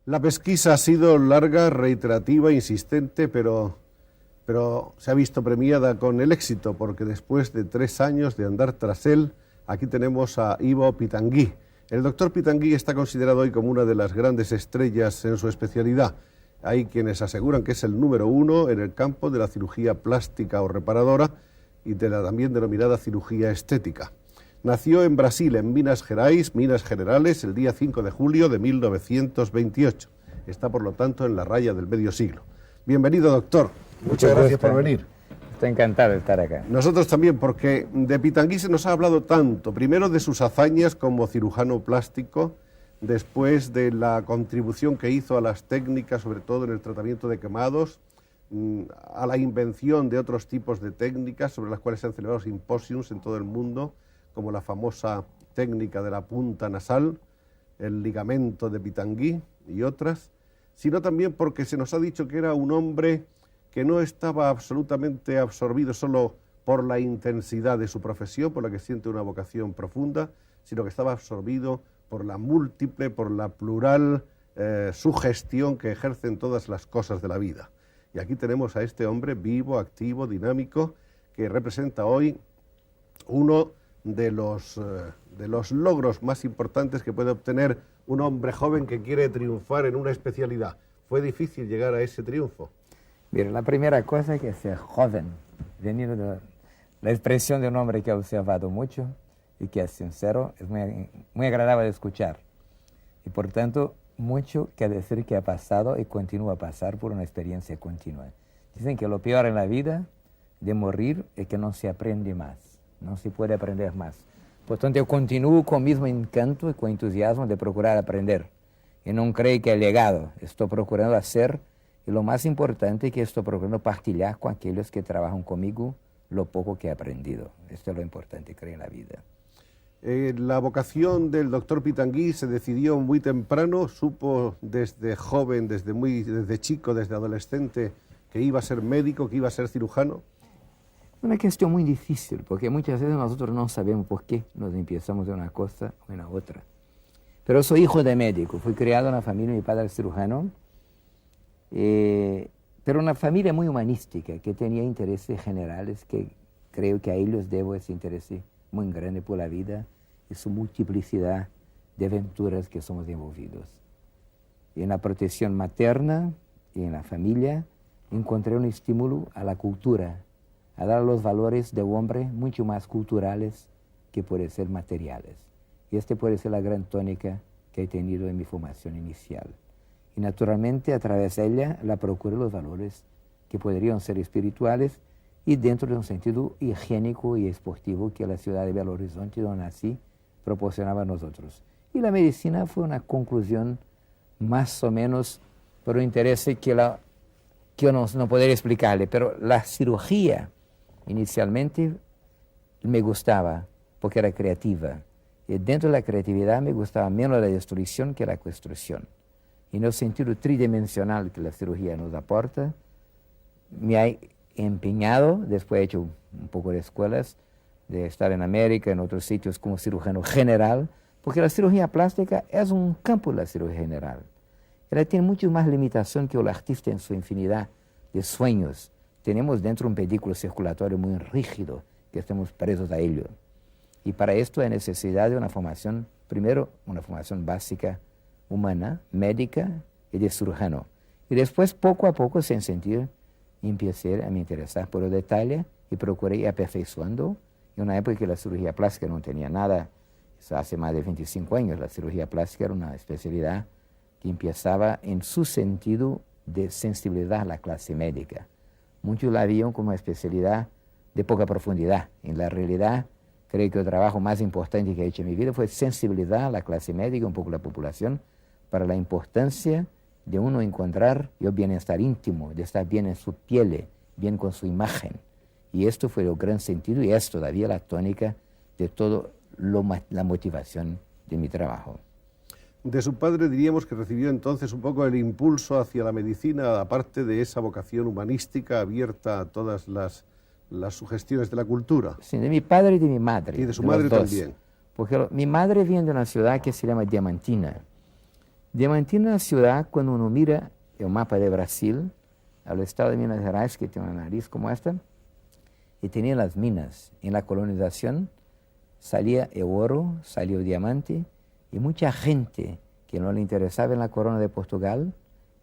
La pesquisa ha sido larga, reiterativa, insistente, pero se ha visto premiada con el éxito, porque después de 3 años de andar tras él, aquí tenemos a Ivo Pitangui. El doctor Pitangui está considerado hoy como una de las grandes estrellas en su especialidad. Hay quienes aseguran que es el número 1 en el campo de la cirugía plástica o reparadora y de la también denominada cirugía estética. Nació en Brasil, en Minas Gerais, Minas Generales, el día 5 de julio de 1928. Está, por lo tanto, en la raya del medio siglo. Bienvenido, doctor. Muchas gracias por venir. Estoy encantado de estar acá. Nosotros también, porque de Pitangui se nos ha hablado tanto. Primero de sus hazañas como cirujano plástico, después de la contribución que hizo a las técnicas, sobre todo en el tratamiento de quemados, a la invención de otros tipos de técnicas sobre las cuales se han celebrado simposios en todo el mundo, como la famosa técnica de la punta nasal, el ligamento de Pitangui y otras, sino también porque se nos ha dicho que era un hombre que no estaba absolutamente absorbido solo por la intensidad de su profesión, por la que siente una vocación profunda, sino que estaba absorbido por la múltiple, por la plural sugestión que ejercen todas las cosas de la vida. Y aquí tenemos a este hombre vivo, activo, dinámico, que representa hoy uno de los logros más importantes que puede obtener un hombre joven que quiere triunfar en una especialidad. ¿Fue difícil llegar a ese triunfo? Mira, la primera cosa es que ser joven, venido de la expresión de un hombre que ha observado mucho y que es sincero, es muy agradable de escuchar. Y por tanto, mucho que decir que ha pasado y continúa a pasar por una experiencia continua. Dicen que lo peor en la vida de morir es que no se aprende más. No se puede aprender más. Por tanto, yo continúo con el mismo encanto y con entusiasmo de procurar aprender. Y no creo que he llegado. Estoy procurando hacer, y lo más importante es que estoy procurando partilhar con aquellos que trabajan conmigo lo poco que he aprendido. Esto es lo importante, creo, en la vida. La vocación del doctor Pitangui se decidió muy temprano, supo desde joven, desde chico, desde adolescente, que iba a ser médico, que iba a ser cirujano. Una cuestión muy difícil, porque muchas veces nosotros no sabemos por qué nos empezamos de una cosa o en la otra. Pero soy hijo de médico, fui criado en una familia, mi padre es cirujano, pero una familia muy humanística, que tenía intereses generales, que creo que a ellos debo ese interés muy grande por la vida y su multiplicidad de aventuras que somos envolvidos. Y en la protección materna y en la familia encontré un estímulo a la cultura, a dar los valores del hombre mucho más culturales que pueden ser materiales. Y esta puede ser la gran tónica que he tenido en mi formación inicial. Y naturalmente a través de ella la procuro los valores que podrían ser espirituales y dentro de un sentido higiénico y esportivo que la ciudad de Belo Horizonte, donde nací, proporcionaba a nosotros. Y la medicina fue una conclusión más o menos por un interés que yo no podría explicarle, pero la cirugía inicialmente me gustaba porque era creativa. Y dentro de la creatividad me gustaba menos la destrucción que la construcción. Y en el sentido tridimensional que la cirugía nos aporta, me ha empeñado, después he hecho un poco de escuelas, de estar en América, en otros sitios como cirujano general, porque la cirugía plástica es un campo de la cirugía general. Ella tiene mucho más limitación que el artista en su infinidad de sueños. Tenemos dentro un pedículo circulatorio muy rígido, que estamos presos a ello. Y para esto hay necesidad de una formación, primero una formación básica, humana, médica y de cirujano. Y después, poco a poco, sin sentir, empecé a me interesar por el detalle y procuré ir aperfeiçoando. En una época que la cirugía plástica no tenía nada, eso hace más de 25 años, la cirugía plástica era una especialidad que empezaba en su sentido de sensibilidad a la clase médica. Muchos la veían como una especialidad de poca profundidad. En la realidad, creo que el trabajo más importante que he hecho en mi vida fue sensibilidad a la clase médica, un poco la población, para la importancia de uno encontrar el bienestar íntimo, de estar bien en su piel, bien con su imagen. Y esto fue el gran sentido y es todavía la tónica de toda la motivación de mi trabajo. De su padre diríamos que recibió entonces un poco el impulso hacia la medicina, aparte de esa vocación humanística abierta a todas las sugestiones de la cultura. Sí, de mi padre y de mi madre. Y de su madre también. Porque mi madre viene de una ciudad que se llama Diamantina. Diamantina es una ciudad, cuando uno mira el mapa de Brasil, al estado de Minas Gerais, que tiene una nariz como esta, y tenía las minas. En la colonización salía el oro, salió el diamante, y mucha gente que no le interesaba en la corona de Portugal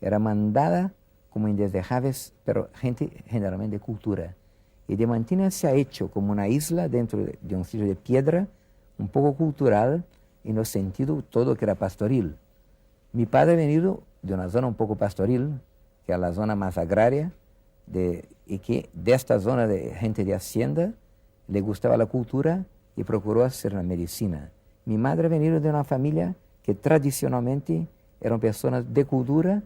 era mandada como indeseables, pero gente generalmente de cultura. Y Diamantina se ha hecho como una isla dentro de un sitio de piedra, un poco cultural, en el sentido todo que era pastoril. Mi padre ha venido de una zona un poco pastoril, que es la zona más agraria, y que de esta zona de gente de hacienda le gustaba la cultura y procuró hacer la medicina. Mi madre ha venido de una familia que tradicionalmente eran personas de cultura,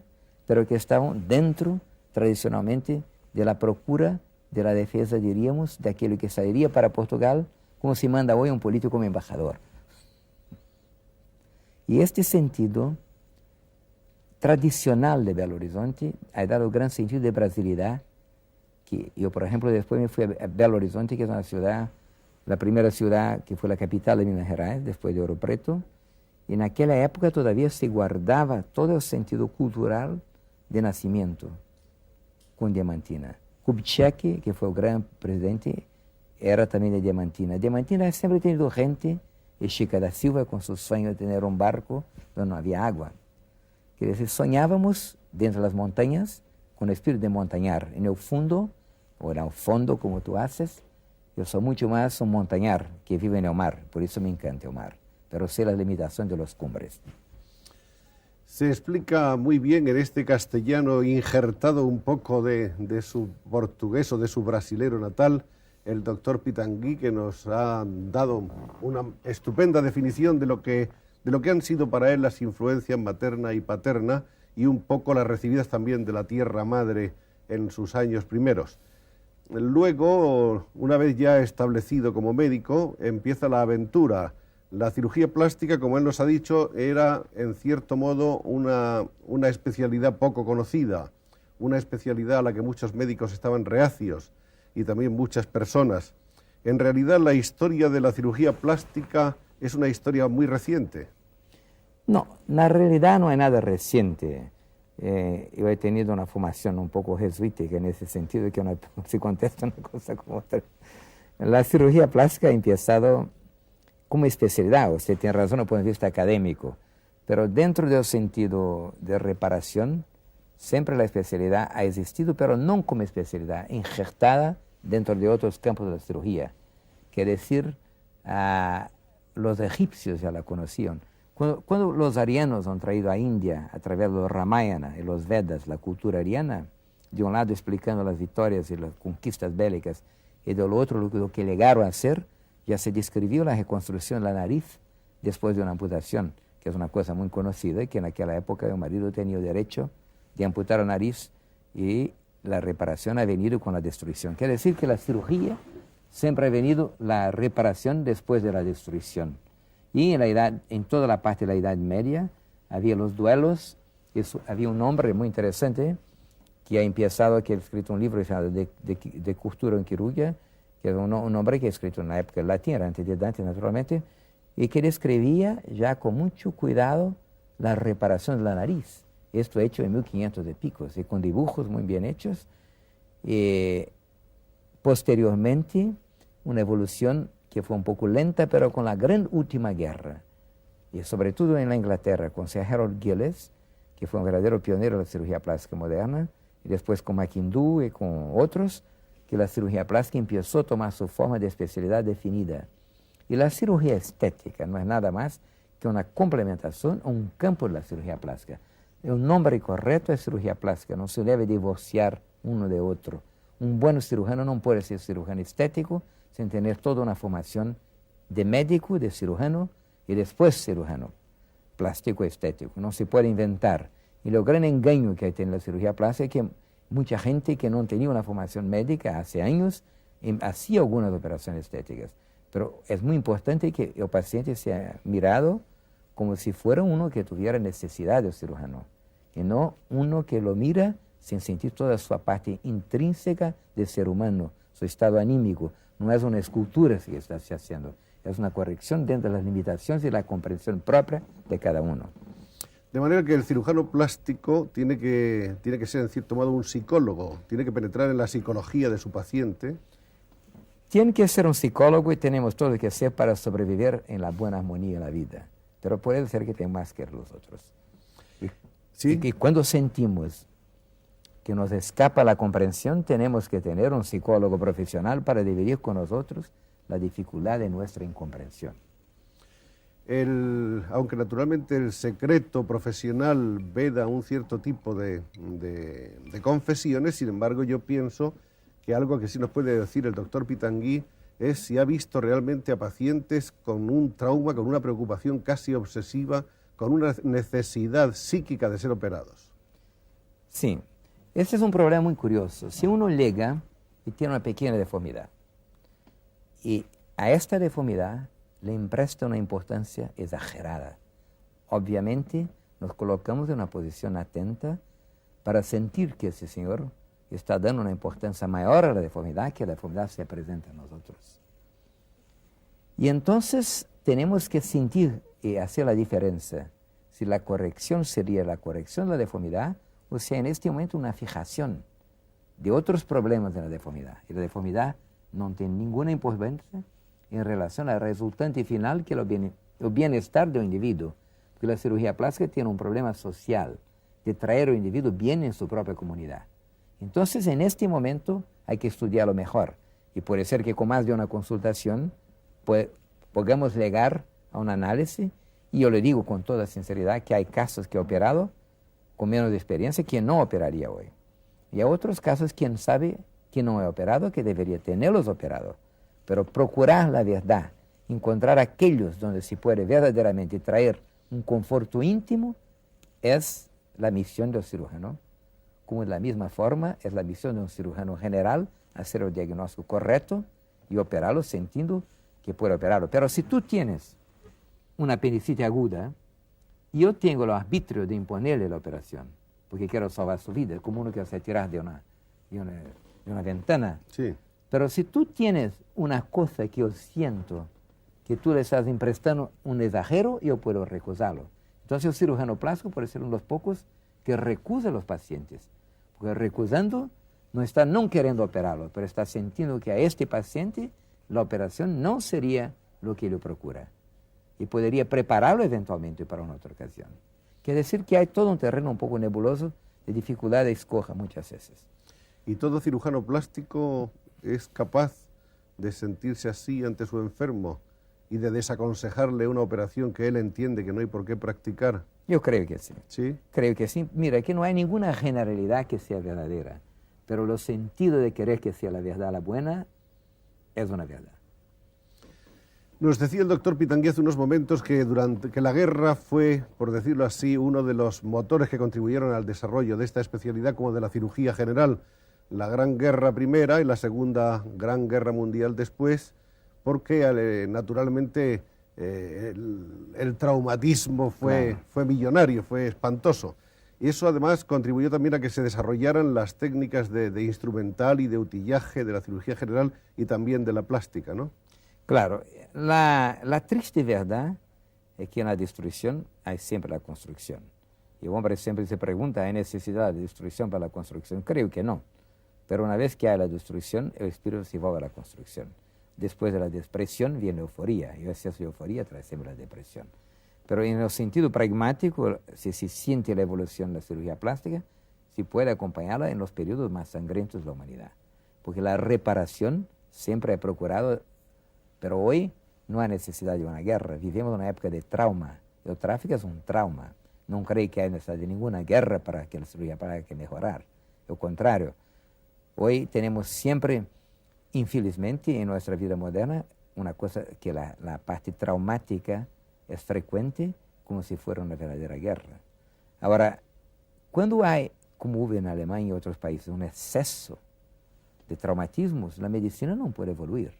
pero que estaban dentro tradicionalmente de la procura, de la defensa, diríamos, de aquello que saldría para Portugal, como se manda hoy un político como embajador. Y este sentido tradicional de Belo Horizonte ha dado gran sentido de brasilidad, que yo, por ejemplo, después me fui a Belo Horizonte, que es una ciudad, la primera ciudad que fue la capital de Minas Gerais, después de Ouro Preto, y en aquella época todavía se guardaba todo el sentido cultural de nacimiento con Diamantina. Kubitschek, que fue el gran presidente, era también de Diamantina. Diamantina siempre ha tenido gente, y Chica da Silva con su sueño de tener un barco donde no había agua. Quiere decir, soñábamos dentro de las montañas con el espíritu de montañar. En el fondo, o en el fondo como tú haces, yo soy mucho más un montañar que vive en el mar, por eso me encanta el mar, pero sé la limitación de las cumbres. Se explica muy bien en este castellano injertado un poco de su portugués o de su brasilero natal, el doctor Pitangui, que nos ha dado una estupenda definición de lo que han sido para él las influencias materna y paterna y un poco las recibidas también de la tierra madre en sus años primeros. Luego, una vez ya establecido como médico, empieza la aventura. La cirugía plástica, como él nos ha dicho, era en cierto modo una especialidad poco conocida, una especialidad a la que muchos médicos estaban reacios y también muchas personas. En realidad, la historia de la cirugía plástica es una historia muy reciente. No, en realidad no hay nada reciente. Yo he tenido una formación un poco jesuítica en ese sentido, que no se contesta una cosa como otra. La cirugía plástica ha empezado como especialidad, usted tiene razón desde el punto de vista académico, pero dentro del sentido de reparación, siempre la especialidad ha existido, pero no como especialidad, injertada dentro de otros campos de la cirugía. Quiere decir, los egipcios ya la conocían. Cuando los arianos han traído a India, a través de los Ramayana y los Vedas, la cultura ariana, de un lado explicando las victorias y las conquistas bélicas, y del otro lo que llegaron a hacer, ya se describió la reconstrucción de la nariz después de una amputación, que es una cosa muy conocida, que en aquella época el marido tenía el derecho de amputar la nariz y la reparación ha venido con la destrucción. Quiere decir que la cirugía siempre ha venido la reparación después de la destrucción. Y en toda la parte de la Edad Media había los duelos. Había un hombre muy interesante que ha empezado, que ha escrito un libro de costura en quirúrgica, que es un hombre que ha escrito en la época latina, antes de Dante naturalmente, y que describía ya con mucho cuidado la reparación de la nariz. Esto hecho en 1500 de picos, y con dibujos muy bien hechos. Posteriormente, una evolución que fue un poco lenta, pero con la gran última guerra, y sobre todo en la Inglaterra, con Sir Harold Gillis, que fue un verdadero pionero de la cirugía plástica moderna, y después con Mackindu y con otros, que la cirugía plástica empezó a tomar su forma de especialidad definida. Y la cirugía estética no es nada más que una complementación a un campo de la cirugía plástica. El nombre correcto es cirugía plástica, no se debe divorciar uno de otro. Un buen cirujano no puede ser cirujano estético sin tener toda una formación de médico, de cirujano y después cirujano plástico estético. No se puede inventar. Y lo gran engaño que hay en la cirugía plástica es que mucha gente que no tenía una formación médica hace años hacía algunas operaciones estéticas. Pero es muy importante que el paciente sea mirado como si fuera uno que tuviera necesidad de cirujano, y no uno que lo mira sin sentir toda su parte intrínseca del ser humano, su estado anímico. No es una escultura que está haciendo, es una corrección dentro de las limitaciones y la comprensión propia de cada uno. De manera que el cirujano plástico tiene que ser, en cierto modo, un psicólogo, tiene que penetrar en la psicología de su paciente. Tiene que ser un psicólogo y tenemos todo que hacer para sobrevivir en la buena armonía de la vida. Pero puede ser que tenga más que los otros. ¿Sí? Y cuando sentimos que nos escapa la comprensión, tenemos que tener un psicólogo profesional para dividir con nosotros la dificultad de nuestra incomprensión. Aunque naturalmente el secreto profesional veda un cierto tipo de confesiones, sin embargo yo pienso que algo que sí nos puede decir el doctor Pitangui es si ha visto realmente a pacientes con un trauma, con una preocupación casi obsesiva, con una necesidad psíquica de ser operados. Sí, este es un problema muy curioso. Si uno llega y tiene una pequeña deformidad, y a esta deformidad le presta una importancia exagerada, obviamente nos colocamos en una posición atenta para sentir que ese señor está dando una importancia mayor a la deformidad, que la deformidad se presenta en nosotros. Y entonces tenemos que sentir y hacer la diferencia, si la corrección sería la corrección de la deformidad, o sea, en este momento una fijación de otros problemas de la deformidad. Y la deformidad no tiene ninguna importancia en relación al resultante final, que es el bienestar del individuo. Porque la cirugía plástica tiene un problema social, de traer al individuo bien en su propia comunidad. Entonces, en este momento hay que estudiarlo mejor. Y puede ser que con más de una consultación podamos llegar a un análisis. Y yo le digo con toda sinceridad que hay casos que he operado con menos experiencia que no operaría hoy. Y hay otros casos, quien sabe que no he operado, que debería tenerlos operados. Pero procurar la verdad, encontrar aquellos donde se puede verdaderamente traer un conforto íntimo, es la misión del cirujano. Como de la misma forma es la misión de un cirujano general hacer el diagnóstico correcto y operarlo sintiendo que puede operarlo. Pero si tú tienes una apendicitis aguda, yo tengo el arbitrio de imponerle la operación, porque quiero salvar su vida, es como uno que se tirar de una ventana. Sí. Pero si tú tienes una cosa que yo siento que tú le estás imprestando un exagero, yo puedo recusarlo. Entonces el cirujano plástico puede ser uno de los pocos que recusa a los pacientes, porque recusando no está no queriendo operarlo, pero está sintiendo que a este paciente la operación no sería lo que le procura y podría prepararlo eventualmente para una otra ocasión. Quiere decir que hay todo un terreno un poco nebuloso de dificultad de escoja muchas veces. ¿Y todo cirujano plástico es capaz de sentirse así ante su enfermo y de desaconsejarle una operación que él entiende que no hay por qué practicar? Yo creo que sí. ¿Sí? Creo que sí. Mira, que no hay ninguna generalidad que sea verdadera, pero el sentido de querer que sea la verdad la buena es una verdad. Nos decía el doctor Pitangui hace unos momentos que la guerra fue, por decirlo así, uno de los motores que contribuyeron al desarrollo de esta especialidad como de la cirugía general. La Gran Guerra primera y la Segunda Gran Guerra Mundial después, porque naturalmente el traumatismo fue millonario, fue espantoso. Y eso además contribuyó también a que se desarrollaran las técnicas de instrumental y de utillaje de la cirugía general y también de la plástica, ¿no? Claro, la triste verdad es que en la destrucción hay siempre la construcción. Y el hombre siempre se pregunta, ¿hay necesidad de destrucción para la construcción? Creo que no. Pero una vez que hay la destrucción, el espíritu se vuelve a la construcción. Después de la depresión viene euforía, y esa euforía trae siempre la depresión. Pero en el sentido pragmático, si se siente la evolución de la cirugía plástica, se puede acompañarla en los periodos más sangrientos de la humanidad. Porque la reparación siempre ha procurado, pero hoy no hay necesidad de una guerra. Vivimos en una época de trauma. El tráfico es un trauma. No creo que haya necesidad de ninguna guerra para que la cirugía para que mejorar. Al contrario, hoy tenemos siempre, infelizmente, en nuestra vida moderna, una cosa que la parte traumática es frecuente, como si fuera una verdadera guerra. Ahora, cuando hay, como hubo en Alemania y otros países, un exceso de traumatismos, la medicina no puede evoluir.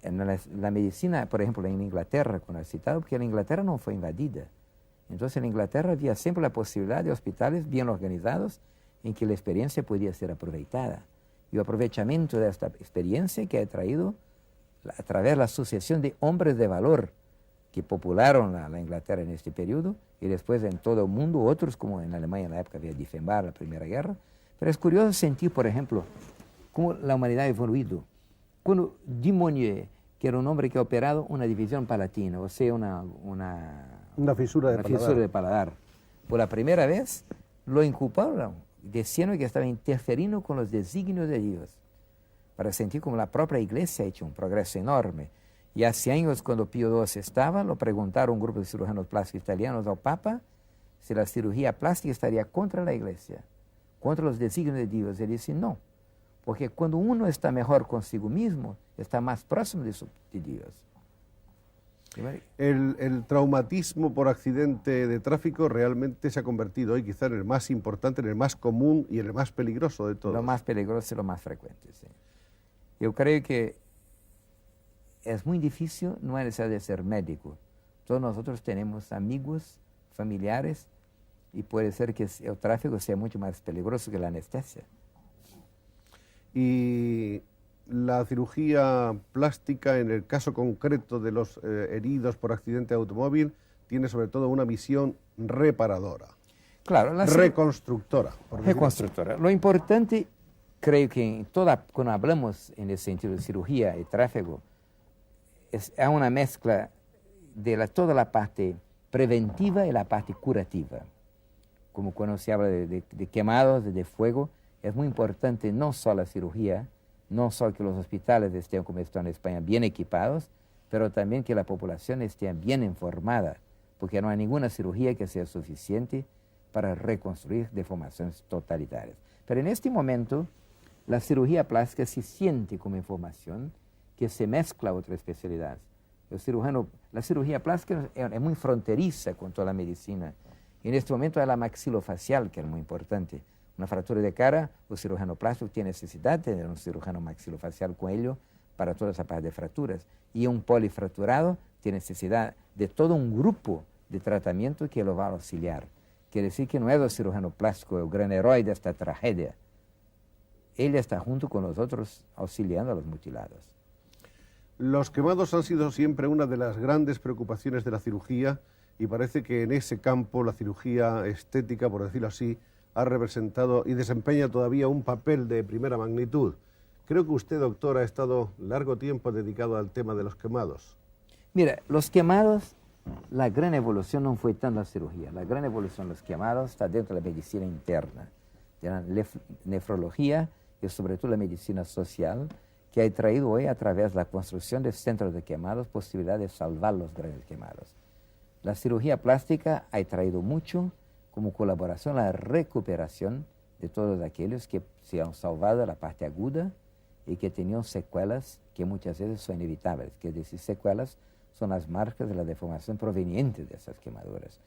En la medicina, por ejemplo, en Inglaterra, cuando he citado, porque la Inglaterra no fue invadida. Entonces, en Inglaterra había siempre la posibilidad de hospitales bien organizados en que la experiencia podía ser aprovechada. Y el aprovechamiento de esta experiencia que ha traído a través de la asociación de hombres de valor que popularon la Inglaterra en este periodo, y después en todo el mundo, otros, como en Alemania en la época de Diefenbach, la Primera Guerra. Pero es curioso sentir, por ejemplo, cómo la humanidad ha evoluido. Cuando Dumonier, que era un hombre que ha operado una división palatina, o sea, una fisura de paladar, por la primera vez lo inculparon, diciendo que estaba interferiendo con los designios de Dios, para sentir como la propia Iglesia ha hecho un progreso enorme. Y hace años, cuando Pío XII estaba, lo preguntaron un grupo de cirujanos plásticos italianos al Papa si la cirugía plástica estaría contra la Iglesia, contra los designios de Dios. Él dice no, porque cuando uno está mejor consigo mismo, está más próximo de Dios. El traumatismo por accidente de tráfico realmente se ha convertido hoy quizá en el más importante, en el más común y en el más peligroso de todos. Lo más peligroso y lo más frecuente, sí. Yo creo que es muy difícil, no es necesario de ser médico. Todos nosotros tenemos amigos, familiares, y puede ser que el tráfico sea mucho más peligroso que la anestesia. Y la cirugía plástica, en el caso concreto de los heridos por accidente de automóvil, tiene sobre todo una misión reparadora. Claro, reconstructora. Reconstructora. Lo importante, creo que cuando hablamos en el sentido de cirugía y tráfico, hay una mezcla de toda la parte preventiva y la parte curativa. Como cuando se habla de quemados, de fuego, es muy importante no solo la cirugía, no solo que los hospitales estén, como están en España, bien equipados, pero también que la población esté bien informada, porque no hay ninguna cirugía que sea suficiente para reconstruir deformaciones totalitarias. Pero en este momento, la cirugía plástica se siente como información que se mezcla a otras especialidades. La cirugía plástica es muy fronteriza con toda la medicina. En este momento hay la maxilofacial, que es muy importante. Una fractura de cara, el cirujano plástico tiene necesidad de tener un cirujano maxilofacial con ello para toda esa parte de fracturas. Y un polifracturado tiene necesidad de todo un grupo de tratamiento que lo va a auxiliar. Quiere decir que no es el cirujano plástico el gran héroe de esta tragedia. Él está junto con los otros auxiliando a los mutilados. Los quemados han sido siempre una de las grandes preocupaciones de la cirugía y parece que en ese campo la cirugía estética, por decirlo así, ha representado y desempeña todavía un papel de primera magnitud. Creo que usted, doctor, ha estado largo tiempo dedicado al tema de los quemados. Mira, los quemados, la gran evolución no fue tanto la cirugía. La gran evolución de los quemados está dentro de la medicina interna, de la nefrología y sobre todo la medicina social, que ha traído hoy a través de la construcción de centros de quemados posibilidad de salvar los grandes quemados. La cirugía plástica ha traído mucho como colaboración a la recuperación de todos aquellos que se han salvado de la parte aguda y que tenían secuelas que muchas veces son inevitables, que es decir, secuelas son las marcas de la deformación provenientes de esas quemaduras.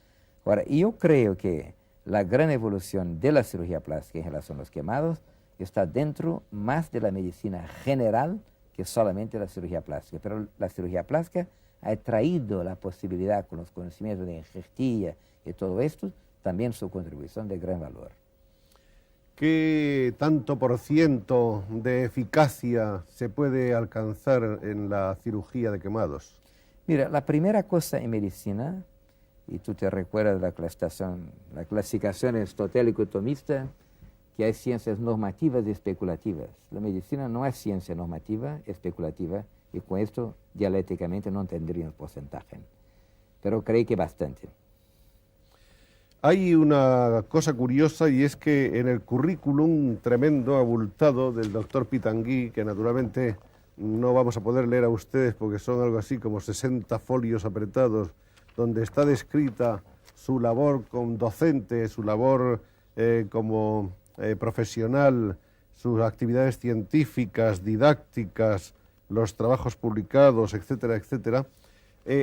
Ahora, yo creo que la gran evolución de la cirugía plástica en relación a los quemados está dentro más de la medicina general que solamente la cirugía plástica. Pero la cirugía plástica ha traído la posibilidad, con los conocimientos de injertilla y todo esto, también su contribución de gran valor. ¿Qué tanto por ciento de eficacia se puede alcanzar en la cirugía de quemados? Mira, la primera cosa en medicina, y tú te recuerdas de la clasificación aristotélico-tomista, que hay ciencias normativas y especulativas. La medicina no es ciencia normativa, especulativa, y con esto dialécticamente no tendríamos porcentaje. Pero creo que bastante. Hay una cosa curiosa y es que en el currículum tremendo, abultado del doctor Pitangui, que naturalmente no vamos a poder leer a ustedes porque son algo así como 60 folios apretados, donde está descrita su labor como docente, su labor como profesional, sus actividades científicas, didácticas, los trabajos publicados, etcétera, etcétera,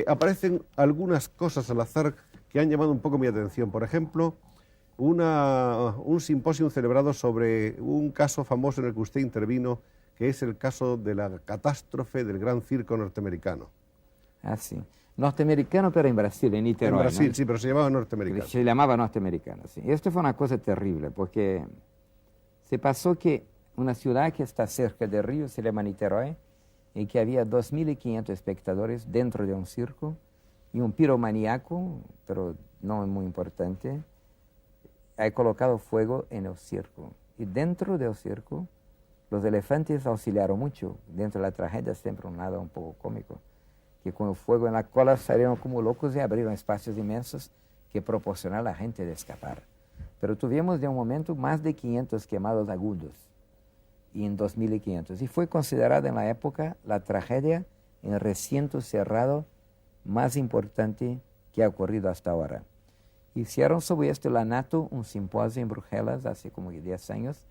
aparecen algunas cosas al azar que han llamado un poco mi atención. Por ejemplo, un simposio celebrado sobre un caso famoso en el que usted intervino, que es el caso de la catástrofe del gran circo norteamericano. Ah, sí. Norteamericano, pero en Brasil, en Niterói. En Brasil, ¿no? Sí, pero se llamaba norteamericano. Se llamaba norteamericano, sí. Esto fue una cosa terrible, porque se pasó que una ciudad que está cerca del río se llama Niterói, y que había 2.500 espectadores dentro de un circo, Y un piromaníaco, pero no muy importante, ha colocado fuego en el circo. Y dentro del circo, los elefantes auxiliaron mucho. Dentro de la tragedia siempre un lado un poco cómico, que con el fuego en la cola salieron como locos y abrieron espacios inmensos que proporcionaron a la gente de escapar. Pero tuvimos de un momento más de 500 quemados agudos, y en 2500. Y fue considerada en la época la tragedia en el recinto cerrado más importante que ha ocurrido hasta ahora. Hicieron sobre esto la NATO un simposio en Bruselas hace como 10 años,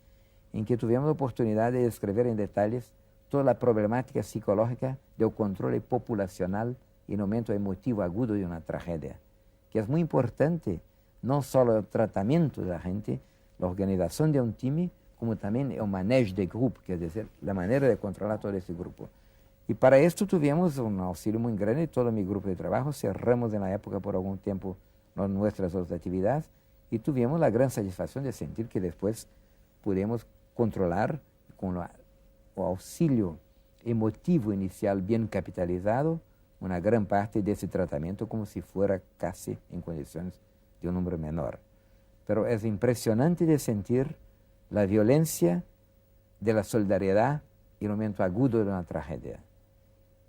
en que tuvimos la oportunidad de describir en detalles toda la problemática psicológica del control populacional y el momento emotivo agudo de una tragedia, que es muy importante, no solo el tratamiento de la gente, la organización de un team, como también el manejo de grupo, que es decir, la manera de controlar todo ese grupo. Y para esto tuvimos un auxilio muy grande, todo mi grupo de trabajo, cerramos en la época por algún tiempo nuestras otras actividades y tuvimos la gran satisfacción de sentir que después pudimos controlar con el auxilio emotivo inicial bien capitalizado una gran parte de ese tratamiento como si fuera casi en condiciones de un número menor. Pero es impresionante de sentir la violencia de la solidaridad en el momento agudo de una tragedia,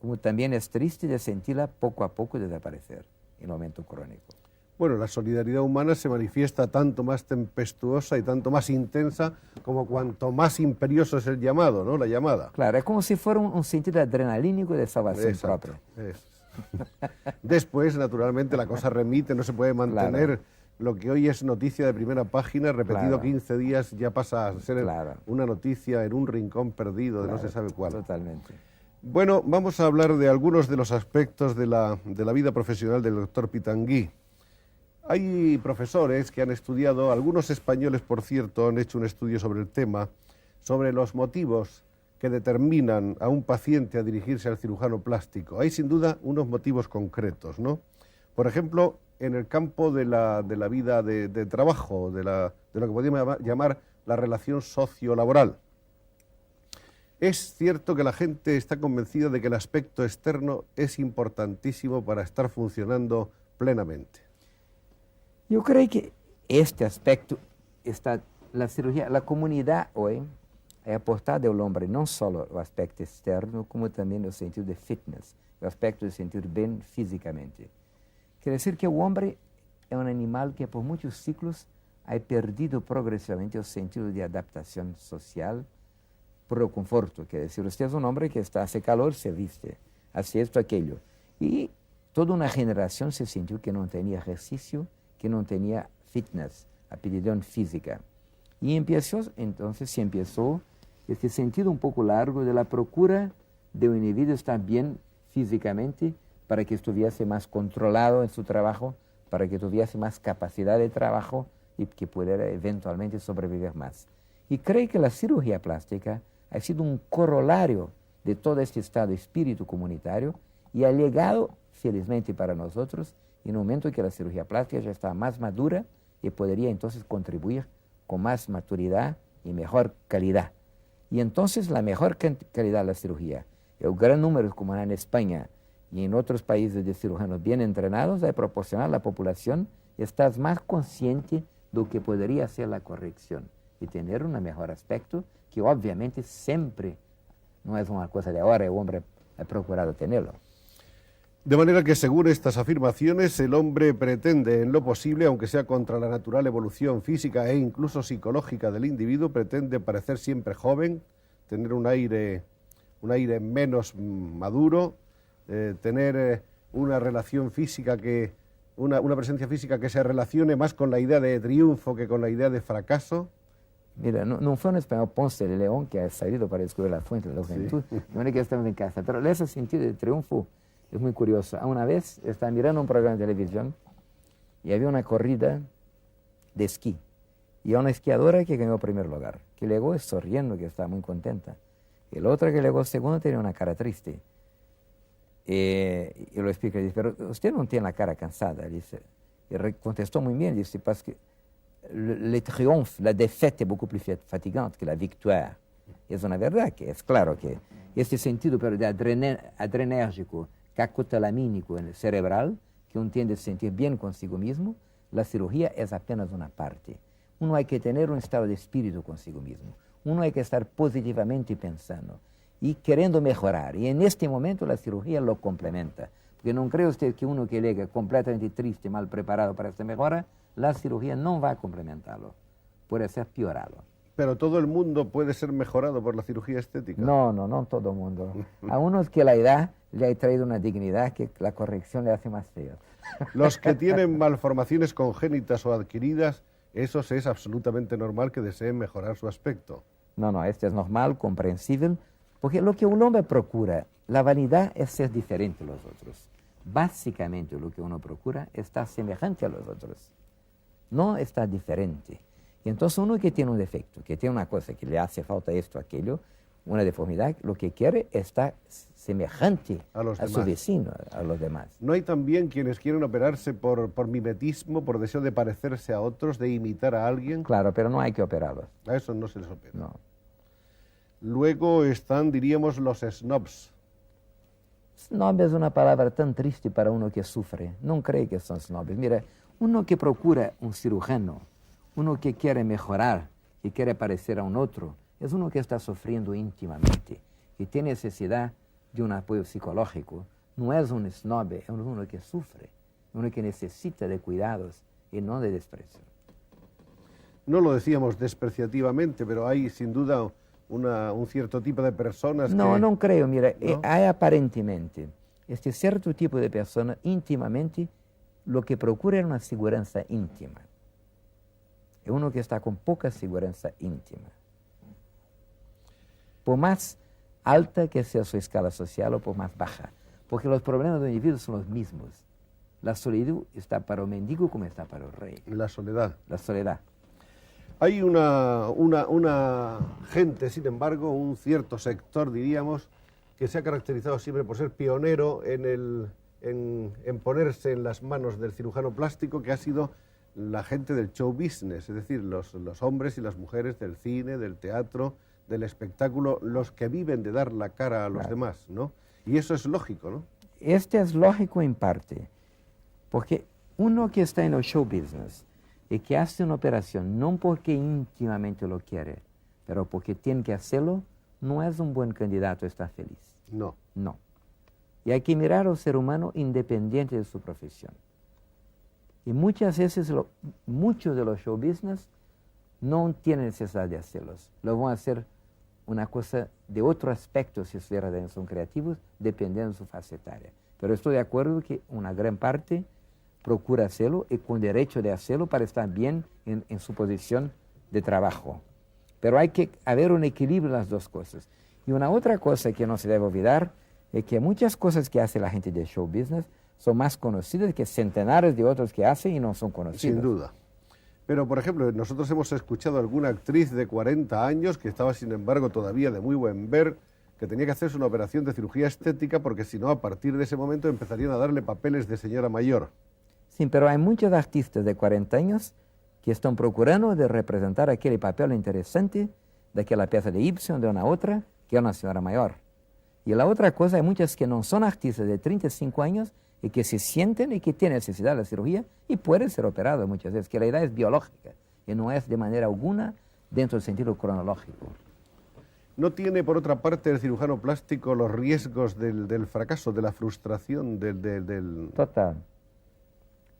como también es triste de sentirla poco a poco desaparecer en el momento crónico. Bueno, la solidaridad humana se manifiesta tanto más tempestuosa y tanto más intensa como cuanto más imperioso es el llamado, ¿no? La llamada. Claro, es como si fuera un sentido adrenalínico de salvación propia. Después, naturalmente, la cosa remite, no se puede mantener. Claro. Lo que hoy es noticia de primera página, repetido 15 días, ya pasa a ser una noticia en un rincón perdido de no se sabe cuál. Totalmente. Bueno, vamos a hablar de algunos de los aspectos de la vida profesional del doctor Pitanguí. Hay profesores que han estudiado, algunos españoles, por cierto, han hecho un estudio sobre el tema, sobre los motivos que determinan a un paciente a dirigirse al cirujano plástico. Hay sin duda unos motivos concretos, ¿no? Por ejemplo, en el campo de la vida de trabajo, de lo que podríamos llamar la relación sociolaboral. Es cierto que la gente está convencida de que el aspecto externo es importantísimo para estar funcionando plenamente. Yo creo que este aspecto está, la cirugía, la comunidad hoy ha aportado al hombre no solo el aspecto externo, como también el sentido de fitness, el aspecto de sentir bien físicamente. Quiere decir que el hombre es un animal que por muchos ciclos ha perdido progresivamente el sentido de adaptación social por el conforto. Quiere decir, usted es un hombre que hace calor, se viste, hace esto, aquello. Y toda una generación se sintió que no tenía ejercicio, que no tenía fitness, aptitud física. Y entonces se empezó este sentido un poco largo de la procura de un individuo estar bien físicamente para que estuviese más controlado en su trabajo, para que tuviese más capacidad de trabajo y que pudiera eventualmente sobrevivir más. Y creo que la cirugía plástica ha sido un corolario de todo este estado de espíritu comunitario y ha llegado, felizmente para nosotros, en un momento en que la cirugía plástica ya está más madura y podría entonces contribuir con más maturidad y mejor calidad. Y entonces la mejor calidad de la cirugía, el gran número como en España y en otros países de cirujanos bien entrenados, va a proporcionar a la población estar más consciente de lo que podría ser la corrección y tener un mejor aspecto, que obviamente siempre no es una cosa de ahora, el hombre ha procurado tenerlo. De manera que, según estas afirmaciones, el hombre pretende, en lo posible, aunque sea contra la natural evolución física e incluso psicológica del individuo, pretende parecer siempre joven, tener un aire menos maduro, tener una relación física una presencia física que se relacione más con la idea de triunfo que con la idea de fracaso. Mira, no fue un español Ponce de León que ha salido para descubrir la fuente de la juventud, de manera que estamos en casa, pero ese sentido de triunfo es muy curioso. Una vez estaba mirando un programa de televisión y había una corrida de esquí. Y una esquiadora que ganó el primer lugar, que llegó sonriendo, que estaba muy contenta. Y la otra que llegó segundo tenía una cara triste. Y lo explica y dice, pero usted no tiene la cara cansada. Dice, y contestó muy bien, dice, parce que le triomphe, la défaite es beaucoup plus fatigante que la victoire. Es una verdad que es claro que este sentido pero de adrenérgico, cacotalamínico cerebral, que que uno tiene de sentir bien consigo mismo, la cirugía es apenas una parte. Uno hay que tener un estado de espíritu consigo mismo. Uno hay que estar positivamente pensando y queriendo mejorar. Y en este momento la cirugía lo complementa. Porque no cree usted que uno que llega completamente triste, mal preparado para esta mejora, la cirugía no va a complementarlo. Puede ser piorarlo. Pero todo el mundo puede ser mejorado por la cirugía estética. No todo el mundo. A unos que la edad le ha traído una dignidad que la corrección le hace más feo. Los que tienen malformaciones congénitas o adquiridas, esos es absolutamente normal que deseen mejorar su aspecto. No, esto es normal, comprensible, porque lo que un hombre procura, la vanidad es ser diferente a los otros. Básicamente lo que uno procura es estar semejante a los otros, no estar diferente. Y entonces uno que tiene un defecto, que tiene una cosa que le hace falta esto, aquello, una deformidad, lo que quiere es estar semejante a su vecino, a los demás. ¿No hay también quienes quieren operarse por mimetismo, por deseo de parecerse a otros, de imitar a alguien? Claro, pero no hay que operarlos. A eso no se les opera. No. Luego están, diríamos, los snobs. Snob es una palabra tan triste para uno que sufre. No cree que son snobs. Mira, uno que procura un cirujano, uno que quiere mejorar, que quiere parecer a un otro, es uno que está sufriendo íntimamente, que tiene necesidad de un apoyo psicológico. No es un snob, es uno que sufre, uno que necesita de cuidados y no de desprecio. No lo decíamos despreciativamente, pero hay sin duda un cierto tipo de personas que... No creo, mira, ¿No? Hay aparentemente este cierto tipo de persona íntimamente lo que procura es una seguridad íntima. Es uno que está con poca seguridad íntima. Por más alta que sea su escala social o por más baja, porque los problemas del individuo son los mismos. La soledad está para el mendigo como está para el rey. La soledad. La soledad. Hay una gente, sin embargo, un cierto sector, diríamos, que se ha caracterizado siempre por ser pionero en ponerse en las manos del cirujano plástico, que ha sido la gente del show business, es decir, los hombres y las mujeres del cine, del teatro, del espectáculo, los que viven de dar la cara a los demás, ¿no? Y eso es lógico, ¿no? Este es lógico en parte, porque uno que está en el show business y que hace una operación no porque íntimamente lo quiere, pero porque tiene que hacerlo, no es un buen candidato a estar feliz. No. No. Y hay que mirar al ser humano independiente de su profesión. Y muchas veces muchos de los show business no tienen necesidad de hacerlos. Lo van a hacer una cosa de otro aspecto, si son creativos, dependiendo de su facetaria. Pero estoy de acuerdo que una gran parte procura hacerlo y con derecho de hacerlo para estar bien en su posición de trabajo. Pero hay que haber un equilibrio en las dos cosas. Y una otra cosa que no se debe olvidar es que muchas cosas que hace la gente de show business son más conocidas que centenares de otros que hacen y no son conocidas. Sin duda. Pero, por ejemplo, nosotros hemos escuchado a alguna actriz de 40 años que estaba, sin embargo, todavía de muy buen ver, que tenía que hacerse una operación de cirugía estética porque si no, a partir de ese momento empezarían a darle papeles de señora mayor. Sí, pero hay muchos artistas de 40 años que están procurando de representar aquel papel interesante de aquella pieza de Ibsen o de una otra, que es una señora mayor. Y la otra cosa, hay muchas que no son artistas de 35 años y que se sienten y que tienen necesidad de la cirugía y pueden ser operados muchas veces, que la edad es biológica y no es de manera alguna dentro del sentido cronológico. ¿No tiene, por otra parte, el cirujano plástico los riesgos del fracaso, de la frustración, del... Total.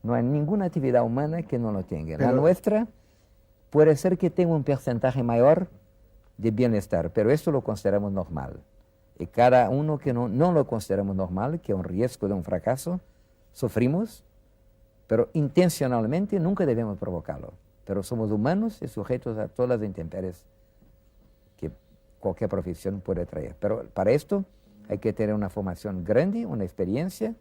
No hay ninguna actividad humana que no lo tenga. Pero... La nuestra puede ser que tenga un porcentaje mayor de bienestar, pero esto lo consideramos normal. Y cada uno que no lo consideramos normal, que es un riesgo de un fracaso, sufrimos, pero intencionalmente nunca debemos provocarlo. Pero somos humanos y sujetos a todas las intemperies que cualquier profesión puede traer. Pero para esto hay que tener una formación grande, una experiencia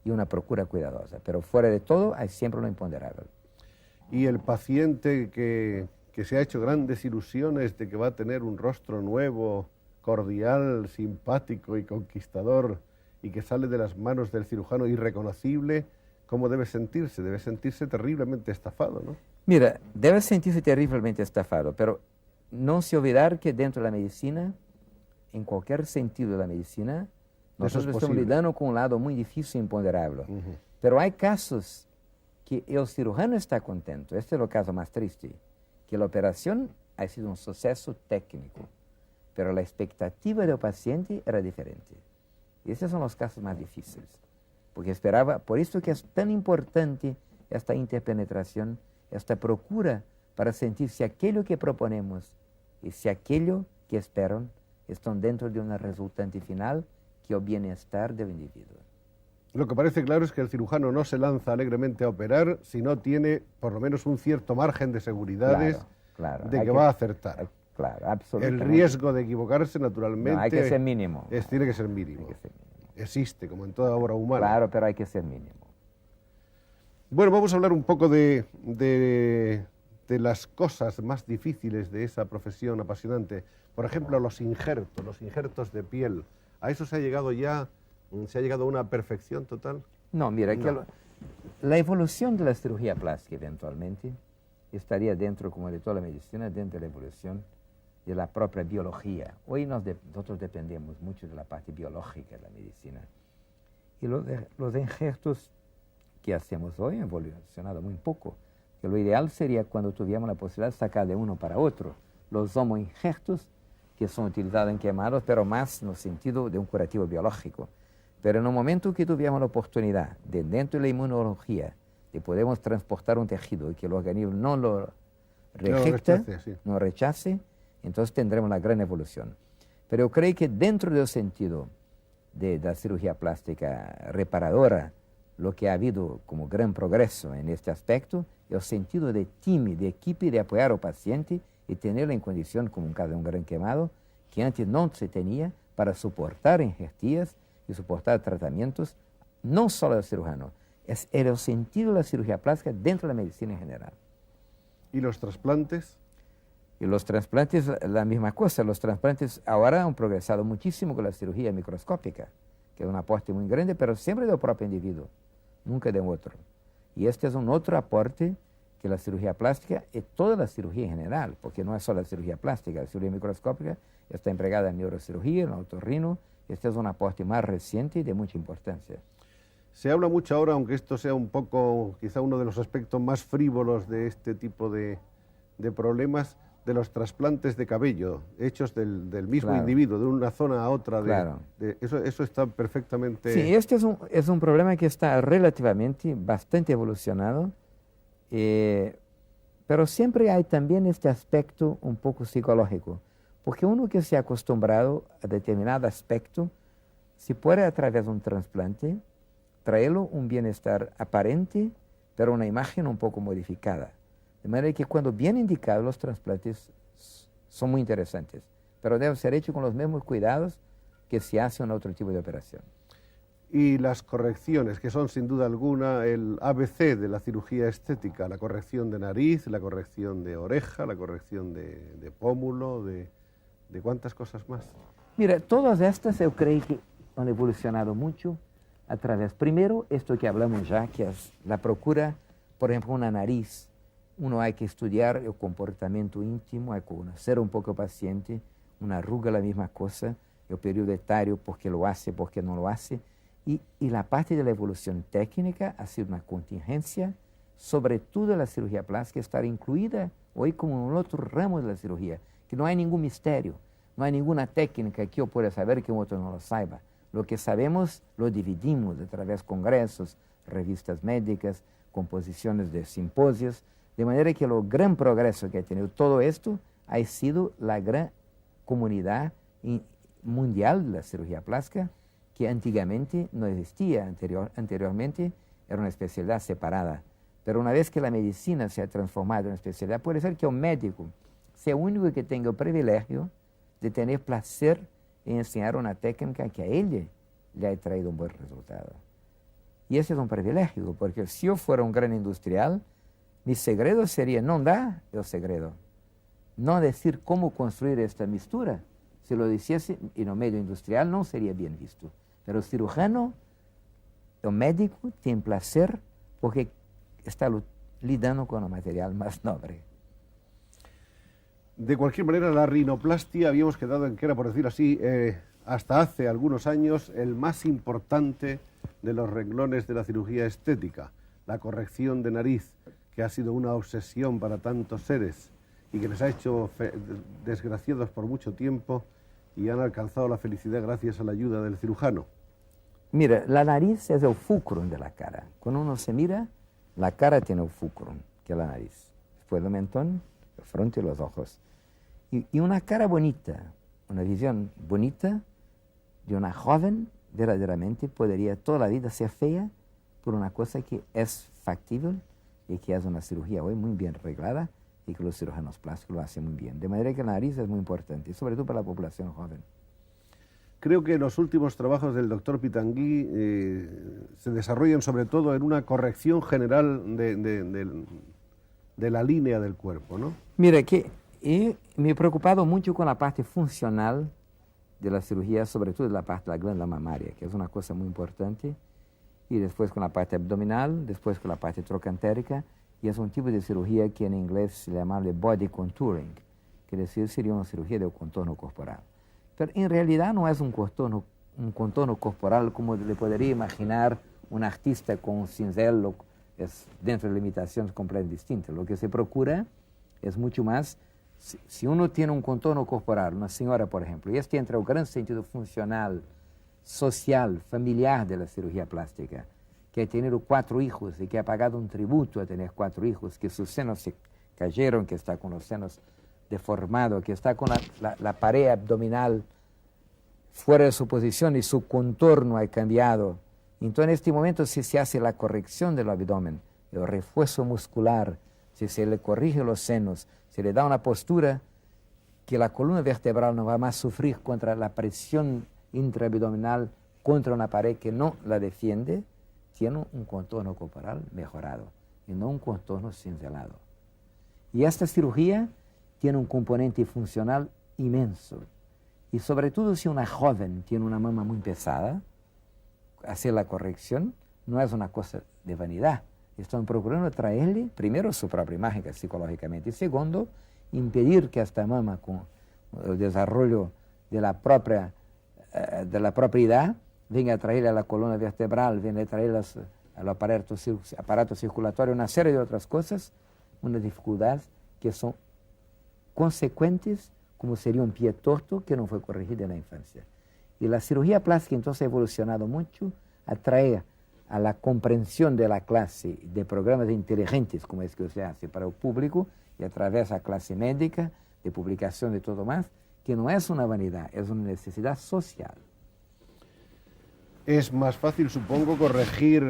y una procura cuidadosa. Pero fuera de todo hay siempre lo imponderable. Y el paciente que se ha hecho grandes ilusiones de que va a tener un rostro nuevo, cordial, simpático y conquistador, y que sale de las manos del cirujano irreconocible, ¿cómo debe sentirse? Debe sentirse terriblemente estafado, ¿no? Mira, debe sentirse terriblemente estafado, pero no se olvidar que dentro de la medicina, en cualquier sentido de la medicina, nosotros estamos lidiando con un lado muy difícil e imponderable. Pero hay casos que el cirujano está contento. Este es el caso más triste, que la operación ha sido un suceso técnico, pero la expectativa del paciente era diferente. Y esos son los casos más difíciles, porque esperaba, por eso que es tan importante esta interpenetración, esta procura para sentir si aquello que proponemos y si aquello que esperan están dentro de una resultante final que es el bienestar del individuo. Lo que parece claro es que el cirujano no se lanza alegremente a operar si no tiene por lo menos un cierto margen de seguridades de que va a acertar. Claro, absolutamente. El riesgo de equivocarse, naturalmente, no, hay que ser mínimo. Tiene que ser mínimo. Hay que ser mínimo. Existe, como en toda obra humana. Claro, pero hay que ser mínimo. Bueno, vamos a hablar un poco de las cosas más difíciles de esa profesión apasionante. Por ejemplo, los injertos de piel. ¿A eso se ha llegado ya? ¿Se ha llegado a una perfección total? No, mira, que la evolución de la cirugía plástica eventualmente estaría dentro, como de toda la medicina, dentro de la evolución de la propia biología. Hoy nosotros dependemos mucho de la parte biológica de la medicina. Y los injertos que hacemos hoy han evolucionado muy poco. Que lo ideal sería cuando tuviéramos la posibilidad de sacar de uno para otro los homoinjertos que son utilizados en quemados, pero más en el sentido de un curativo biológico. Pero en el momento que tuviéramos la oportunidad de, dentro de la inmunología, de podemos transportar un tejido y que el organismo no lo rejecte, no rechace, entonces tendremos una gran evolución. Pero yo creo que dentro del sentido de la cirugía plástica reparadora, lo que ha habido como gran progreso en este aspecto es el sentido de team, de equipo, de apoyar al paciente y tenerlo en condición, como un caso de un gran quemado, que antes no se tenía para soportar injertías y soportar tratamientos, no solo del cirujano, es el sentido de la cirugía plástica dentro de la medicina en general. ¿Y los trasplantes? Y los trasplantes, la misma cosa. Los trasplantes ahora han progresado muchísimo con la cirugía microscópica, que es un aporte muy grande, pero siempre del propio individuo, nunca de otro. Y este es un otro aporte que la cirugía plástica y toda la cirugía en general, porque no es solo la cirugía plástica, la cirugía microscópica está empleada en neurocirugía, en otorrino. Este es un aporte más reciente y de mucha importancia. Se habla mucho ahora, aunque esto sea un poco, quizá uno de los aspectos más frívolos de este tipo de problemas, de los trasplantes de cabello, hechos del mismo individuo, de una zona a otra. Eso está perfectamente... Sí, este es un problema que está relativamente bastante evolucionado, pero siempre hay también este aspecto un poco psicológico, porque uno que se ha acostumbrado a determinado aspecto, si puede a través de un trasplante, traerlo un bienestar aparente, pero una imagen un poco modificada. De manera que cuando bien indicados los trasplantes son muy interesantes, pero deben ser hechos con los mismos cuidados que se hace en otro tipo de operación. Y las correcciones, que son sin duda alguna el ABC de la cirugía estética, la corrección de nariz, la corrección de oreja, la corrección de pómulo, de cuántas cosas más. Mira, todas estas yo creo que han evolucionado mucho a través, primero, esto que hablamos ya, que es la procura, por ejemplo, una nariz. Uno hay que estudiar el comportamiento íntimo, hay que conocer un poco al paciente, una arruga la misma cosa, el periodo etario, por qué lo hace, por qué no lo hace. Y la parte de la evolución técnica ha sido una contingencia, sobre todo la cirugía plástica, estar incluida hoy como en otro ramo de la cirugía, que no hay ningún misterio, no hay ninguna técnica que yo pueda saber que otro no lo saiba. Lo que sabemos lo dividimos a través de congresos, revistas médicas, composiciones de simposios, de manera que el gran progreso que ha tenido todo esto ha sido la gran comunidad mundial de la cirugía plástica, que antiguamente no existía, anteriormente era una especialidad separada. Pero una vez que la medicina se ha transformado en una especialidad, puede ser que el médico sea el único que tenga el privilegio de tener placer en enseñar una técnica que a él le ha traído un buen resultado. Y ese es un privilegio, porque si yo fuera un gran industrial, mi segredo sería no dar el segredo, no decir cómo construir esta mistura. Si lo hiciese en el medio industrial no sería bien visto. Pero el cirujano, el médico, tiene placer porque está lidando con el material más noble. De cualquier manera, la rinoplastia habíamos quedado en que era, por decir así, hasta hace algunos años, el más importante de los renglones de la cirugía estética, la corrección de nariz, que ha sido una obsesión para tantos seres y que les ha hecho desgraciados por mucho tiempo y han alcanzado la felicidad gracias a la ayuda del cirujano. Mira, la nariz es el fulcrum de la cara. Cuando uno se mira, la cara tiene el fulcrum, que es la nariz. Después el mentón, el frente y los ojos. Y una cara bonita, una visión bonita de una joven, verdaderamente podría toda la vida ser fea por una cosa que es factible y que es una cirugía hoy muy bien arreglada y que los cirujanos plásticos lo hacen muy bien. De manera que la nariz es muy importante, y sobre todo para la población joven. Creo que los últimos trabajos del doctor Pitangui se desarrollan sobre todo en una corrección general de la línea del cuerpo, ¿no? Mira, que me he preocupado mucho con la parte funcional de la cirugía, sobre todo de la parte de la glándula mamaria, que es una cosa muy importante, y después con la parte abdominal, después con la parte trocantérica, y es un tipo de cirugía que en inglés se llama body contouring, que decir sería una cirugía del contorno corporal. Pero en realidad no es un contorno corporal como le podría imaginar un artista con un cincel, es dentro de limitaciones completamente distintas. Lo que se procura es mucho más, si uno tiene un contorno corporal, una señora por ejemplo, y este entra en el gran sentido funcional, social, familiar de la cirugía plástica, que ha tenido 4 hijos y que ha pagado un tributo a tener 4 hijos, que sus senos se cayeron, que está con los senos deformados, que está con la pared abdominal fuera de su posición y su contorno ha cambiado. Entonces en este momento si se hace la corrección del abdomen, el refuerzo muscular, si se le corrige los senos, se le da una postura que la columna vertebral no va más a sufrir contra la presión intraabdominal contra una pared que no la defiende, tiene un contorno corporal mejorado y no un contorno cincelado. Y esta cirugía tiene un componente funcional inmenso. Y sobre todo si una joven tiene una mama muy pesada, hacer la corrección no es una cosa de vanidad. Están procurando traerle, primero, su propia imagen psicológicamente, y segundo, impedir que esta mama, con el desarrollo de la propia edad, venga a traerle a la columna vertebral, venga a traerle al aparato circulatorio, una serie de otras cosas, unas dificultades que son consecuentes, como sería un pie torto que no fue corregido en la infancia. Y la cirugía plástica entonces ha evolucionado mucho a traer a la comprensión de la clase de programas inteligentes, como es que se hace para el público, y a través de la clase médica, de publicación de todo más, que no es una vanidad, es una necesidad social. Es más fácil, supongo, corregir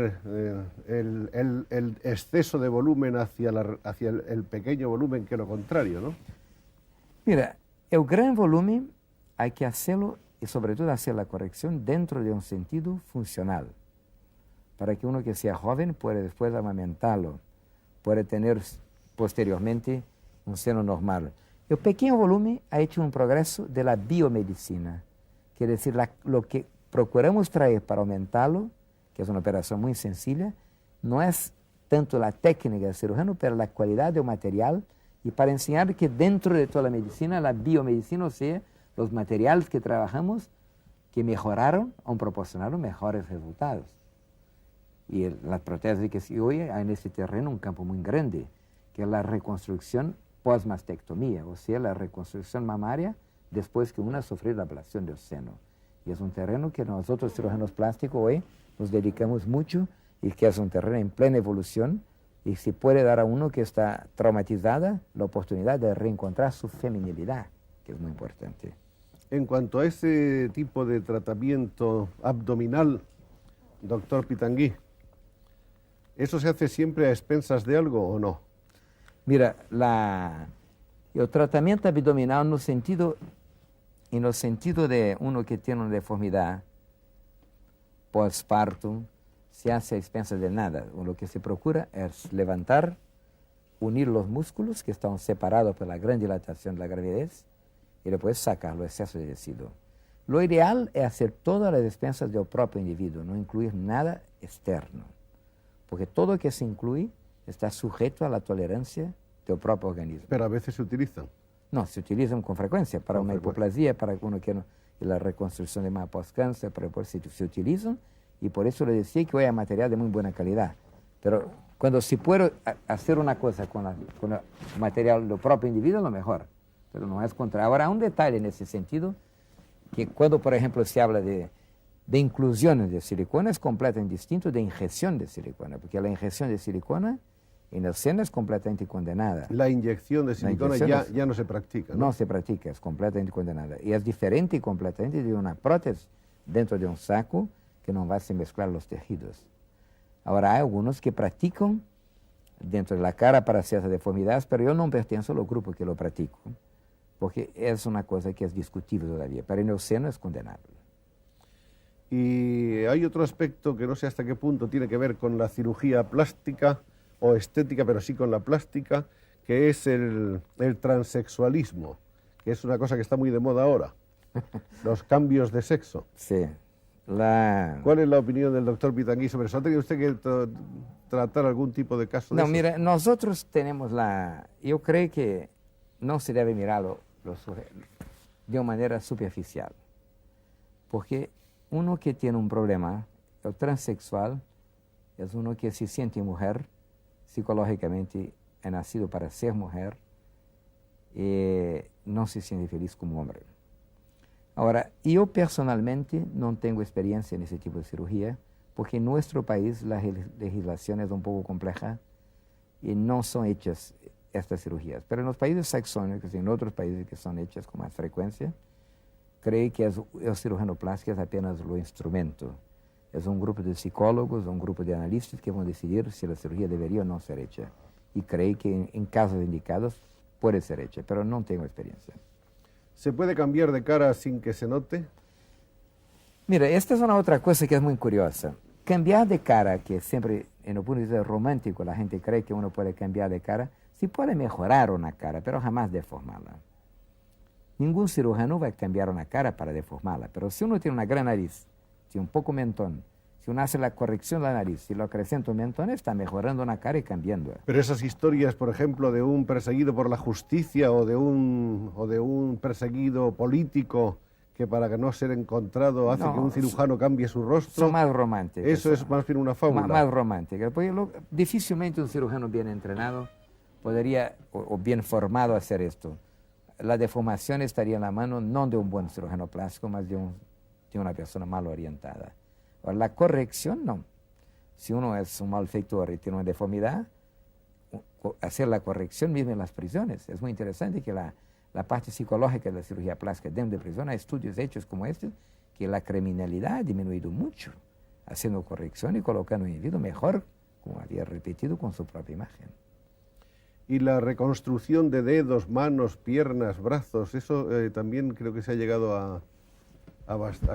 el exceso de volumen hacia el pequeño volumen que lo contrario, ¿no? Mira, el gran volumen hay que hacerlo y sobre todo hacer la corrección dentro de un sentido funcional, para que uno que sea joven pueda después amamantarlo, puede tener posteriormente un seno normal. El pequeño volumen ha hecho un progreso de la biomedicina, quiere decir lo que procuramos traer para aumentarlo, que es una operación muy sencilla, no es tanto la técnica del cirujano, pero la calidad del material, y para enseñar que dentro de toda la medicina, la biomedicina, o sea, los materiales que trabajamos, que mejoraron, han proporcionado mejores resultados. Y la prótesis que se hoy hay en este terreno un campo muy grande, que es la reconstrucción post-mastectomía, o sea, la reconstrucción mamaria después que uno ha sufrido la ablación del seno. Y es un terreno que nosotros cirujanos plásticos hoy nos dedicamos mucho y que es un terreno en plena evolución y se puede dar a uno que está traumatizada la oportunidad de reencontrar su feminilidad, que es muy importante. En cuanto a ese tipo de tratamiento abdominal, doctor Pitangui, ¿eso se hace siempre a expensas de algo o no? Mira, el tratamiento abdominal en el sentido de uno que tiene una deformidad postparto, se hace a expensas de nada. Lo que se procura es levantar, unir los músculos que están separados por la gran dilatación de la gravidez y después sacar los excesos de tejido. Lo ideal es hacer todas las expensas del propio individuo, no incluir nada externo, porque todo lo que se incluye está sujeto a la tolerancia del propio organismo. Pero a veces se utilizan. No, se utilizan con frecuencia para una hipoplasia, para uno que no, y la reconstrucción de mama post-cáncer, se utilizan Y por eso le decía que hoy hay material de muy buena calidad. Pero cuando se puede hacer una cosa con el material del propio individuo, lo mejor. Pero no es contra. Ahora, un detalle en ese sentido, que cuando, por ejemplo, se habla de inclusión de silicona, es completamente distinto de inyección de silicona, porque la inyección de silicona en el seno es completamente condenada. La inyección de silicona ya no se practica, ¿no? No se practica, es completamente condenada. Y es diferente completamente de una prótesis dentro de un saco que no va a se mezclar los tejidos. Ahora, hay algunos que practican dentro de la cara para ciertas deformidades, pero yo no pertenezco a los grupos que lo practico, porque es una cosa que es discutible todavía, pero en el seno es condenable. Y hay otro aspecto que no sé hasta qué punto tiene que ver con la cirugía plástica o estética, pero sí con la plástica, que es el transexualismo, que es una cosa que está muy de moda ahora, los cambios de sexo. Sí. ¿Cuál es la opinión del doctor Pitangui sobre eso? ¿Ha tenido usted que tratar algún tipo de caso de eso? No, mira, nosotros tenemos yo creo que no se debe mirarlo de una manera superficial, porque uno que tiene un problema, el transexual, es uno que se siente mujer, psicológicamente ha nacido para ser mujer y no se siente feliz como hombre. Ahora, yo personalmente no tengo experiencia en ese tipo de cirugía, porque en nuestro país la legislación es un poco compleja y no son hechas estas cirugías. Pero en los países saxónicos y en otros países que son hechas con más frecuencia, creo que el cirujano plástico es apenas el instrumento. Es un grupo de psicólogos, un grupo de analistas que van a decidir si la cirugía debería o no ser hecha. Y creo que en casos indicados puede ser hecha, pero no tengo experiencia. ¿Se puede cambiar de cara sin que se note? Mira, esta es una otra cosa que es muy curiosa. Cambiar de cara, que siempre en el punto de vista romántico la gente cree que uno puede cambiar de cara, sí puede mejorar una cara, pero jamás deformarla. Ningún cirujano va a cambiar una cara para deformarla, pero si uno tiene una gran nariz, si un poco mentón, si uno hace la corrección de la nariz, si lo acrecenta un mentón, está mejorando una cara y cambiando. Pero esas historias, por ejemplo, de un perseguido por la justicia o de un perseguido político que para no ser encontrado hace que un cirujano cambie su rostro. Son más románticas. Eso es más bien una fábula. Más romántica. Porque difícilmente un cirujano bien entrenado podría, o bien formado, hacer esto. La deformación estaría en la mano no de un buen cirujano plástico, más de una persona mal orientada. Ahora, la corrección no. Si uno es un malfeitor y tiene una deformidad, hacer la corrección mismo en las prisiones. Es muy interesante que la parte psicológica de la cirugía plástica dentro de prisión, hay estudios hechos como este, que la criminalidad ha disminuido mucho, haciendo corrección y colocando a un individuo mejor, como había repetido, con su propia imagen. Y la reconstrucción de dedos, manos, piernas, brazos, eso también creo que se ha llegado a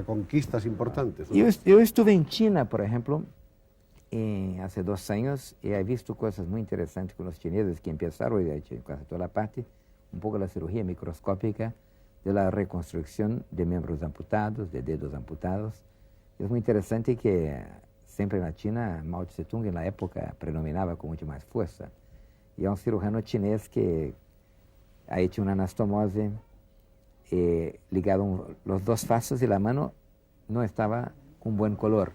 conquistas importantes, ¿no? Yo estuve en China, por ejemplo, hace 2 años, y he visto cosas muy interesantes con los chineses que empezaron, de hecho, en casi toda la parte, un poco la cirugía microscópica de la reconstrucción de miembros amputados, de dedos amputados. Es muy interesante que siempre en la China, Mao Tse-tung en la época predominaba con mucha más fuerza. Y es un cirujano chinés que ha hecho una anastomose, ligado los 2 faces y la mano no estaba con buen color.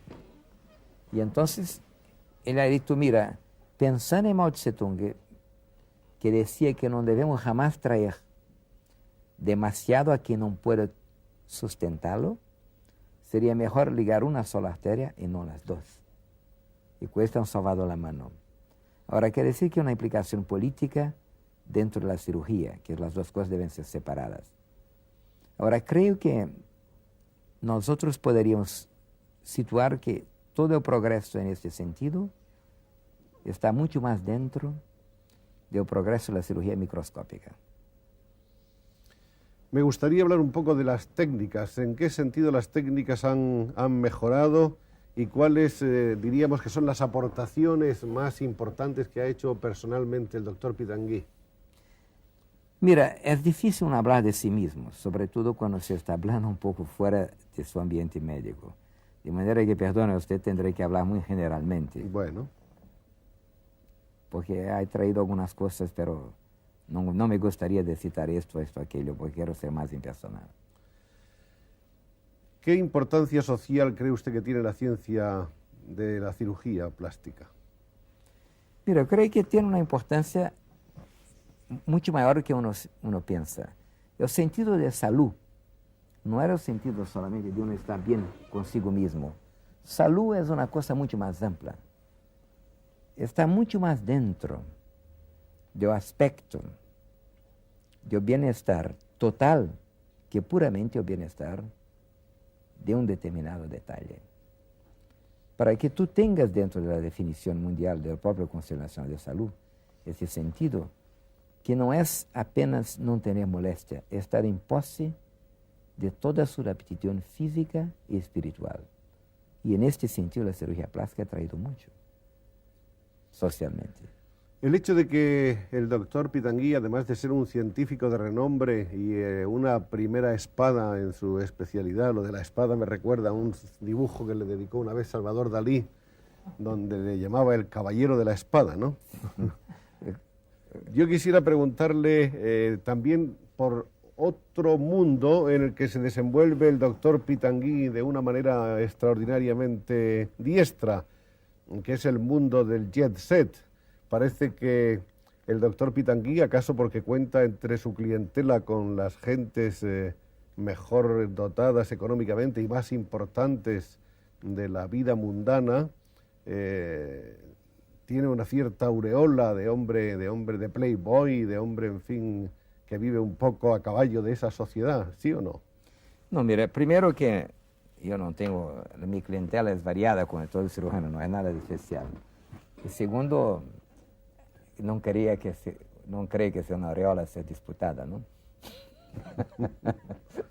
Y entonces él ha dicho, mira, pensando en Mao Tse-tung, que decía que no debemos jamás traer demasiado a quien no puede sustentarlo, sería mejor ligar una sola arteria y no las 2. Y con esto han salvado la mano. Ahora, quiere decir que hay una implicación política dentro de la cirugía, que las 2 cosas deben ser separadas. Ahora, creo que nosotros podríamos situar que todo el progreso en este sentido está mucho más dentro del progreso de la cirugía microscópica. Me gustaría hablar un poco de las técnicas. ¿En qué sentido las técnicas han mejorado y cuáles diríamos que son las aportaciones más importantes que ha hecho personalmente el doctor Pitangui? Mira, es difícil hablar de sí mismo, sobre todo cuando se está hablando un poco fuera de su ambiente médico. De manera que, perdone, usted tendré que hablar muy generalmente. Bueno. Porque he traído algunas cosas, pero no me gustaría de citar esto, aquello, porque quiero ser más impersonal. ¿Qué importancia social cree usted que tiene la ciencia de la cirugía plástica? Mira, creo que tiene una importancia mucho mayor que uno piensa. El sentido de salud no era el sentido solamente de uno estar bien consigo mismo. Salud es una cosa mucho más amplia. Está mucho más dentro del aspecto del bienestar total que puramente el bienestar de un determinado detalle. Para que tú tengas dentro de la definición mundial del propio Consejo Nacional de Salud ese sentido, que no es apenas no tener molestia, es estar en pose de toda su aptitud física y espiritual. Y en este sentido la cirugía plástica ha traído mucho, socialmente. El hecho de que el doctor Pitangui, además de ser un científico de renombre y una primera espada en su especialidad, lo de la espada me recuerda a un dibujo que le dedicó una vez Salvador Dalí, donde le llamaba el caballero de la espada, ¿no? Yo quisiera preguntarle también por otro mundo en el que se desenvuelve el doctor Pitangui de una manera extraordinariamente diestra, que es el mundo del jet set. Parece que el doctor Pitangui, acaso porque cuenta entre su clientela con las gentes mejor dotadas económicamente y más importantes de la vida mundana, tiene una cierta aureola de hombre, de playboy, de hombre, en fin, que vive un poco a caballo de esa sociedad, ¿sí o no? No, mira, primero que yo no tengo, mi clientela es variada con todo el cirujano, no hay nada de especial. Y segundo, no cree que sea una aureola ser disputada, ¿no?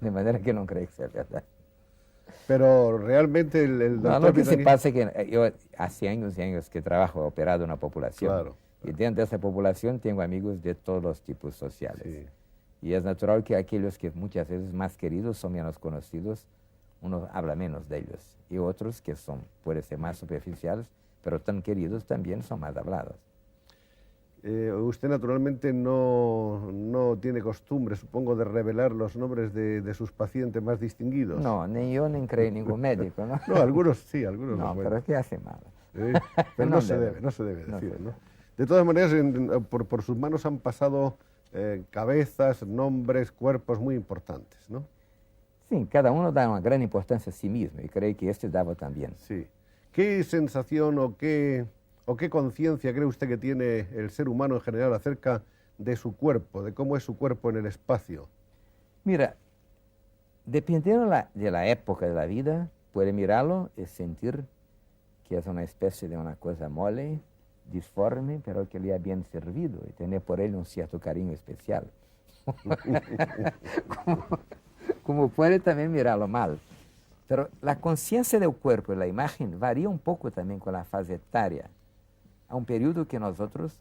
De manera que no cree que sea verdad. Pero realmente el doctor... No, lo que se pasa es que yo hace años y años que trabajo operado en una población. Claro. Y dentro de esa población tengo amigos de todos los tipos sociales. Sí. Y es natural que aquellos que muchas veces más queridos son menos conocidos, uno habla menos de ellos. Y otros que pueden ser más superficiales, pero tan queridos también son más hablados. Usted naturalmente no tiene costumbre, supongo, de revelar los nombres de sus pacientes más distinguidos. No, ni yo ni creo ningún médico, ¿no? No, algunos sí, algunos no. No, pero es que hace mal. pero no se debe decir, ¿no? De todas maneras, por sus manos han pasado cabezas, nombres, cuerpos muy importantes, ¿no? Sí, cada uno da una gran importancia a sí mismo y creo que este daba también. Sí. ¿Qué sensación o qué conciencia cree usted que tiene el ser humano en general acerca de su cuerpo, de cómo es su cuerpo en el espacio? Mira, dependiendo de la época de la vida, puede mirarlo y sentir que es una especie de una cosa mole, disforme, pero que le ha bien servido y tener por él un cierto cariño especial. como puede también mirarlo mal. Pero la conciencia del cuerpo y la imagen varía un poco también con la fase etaria. A un periodo que nosotros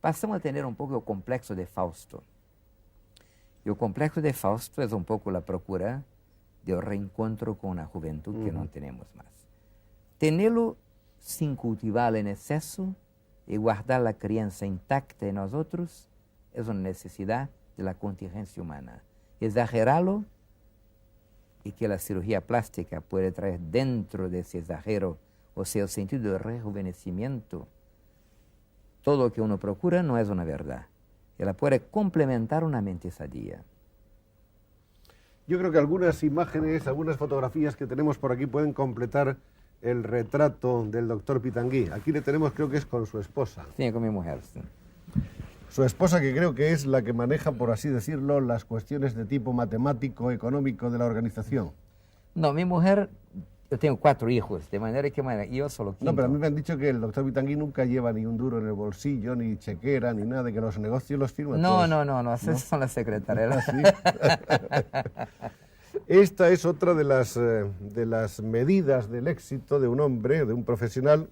pasamos a tener un poco el complejo de Fausto. Y el complejo de Fausto es un poco la procura del reencuentro con la juventud que no tenemos más. Tenerlo sin cultivarlo en exceso y guardar la crianza intacta en nosotros es una necesidad de la contingencia humana. Exagerarlo y que la cirugía plástica puede traer dentro de ese exagero, o sea, el sentido de rejuvenecimiento, todo lo que uno procura no es una verdad. Ella puede complementar una mente sadía. Yo creo que algunas imágenes, algunas fotografías que tenemos por aquí pueden completar el retrato del doctor Pitangui. Aquí le tenemos, creo que es con su esposa. Sí, con mi mujer, sí. Su esposa, que creo que es la que maneja, por así decirlo, las cuestiones de tipo matemático, económico de la organización. No, mi mujer, yo tengo 4 hijos, de manera que yo solo quinto. No, pero a mí me han dicho que el doctor Pitangui nunca lleva ni un duro en el bolsillo, ni chequera, ni nada, que los negocios los firma todos. No, esas son las secretarias. ¿Sí? Esta es otra de las medidas del éxito de un hombre, de un profesional.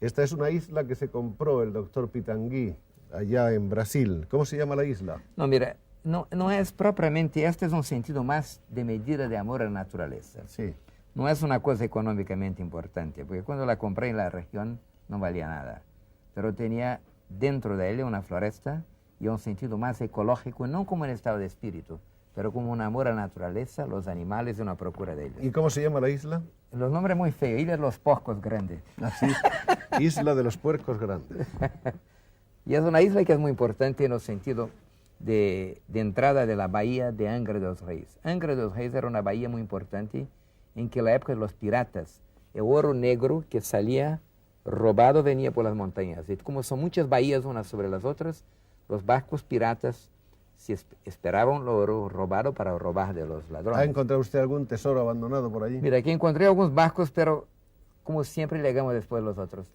Esta es una isla que se compró el doctor Pitangui allá en Brasil. ¿Cómo se llama la isla? No, mira, no es propiamente, este es un sentido más de medida de amor a la naturaleza. Sí. No es una cosa económicamente importante, porque cuando la compré en la región no valía nada. Pero tenía dentro de ella una floresta y un sentido más ecológico, no como en estado de espíritu, pero como un amor a la naturaleza, los animales y una procura de ellos. ¿Y cómo se llama la isla? Los nombres muy feos, Isla de los Porcos Grandes. Así, Isla de los Puercos Grandes. Y es una isla que es muy importante en el sentido de entrada de la bahía de Angra de los Reis. Angra de los Reis era una bahía muy importante en que la época de los piratas, el oro negro que salía robado venía por las montañas. Y como son muchas bahías unas sobre las otras, los barcos piratas si esperaban el oro robado para robar de los ladrones. ¿Ha encontrado usted algún tesoro abandonado por allí? Mira, aquí encontré algunos barcos, pero como siempre llegamos después de los otros.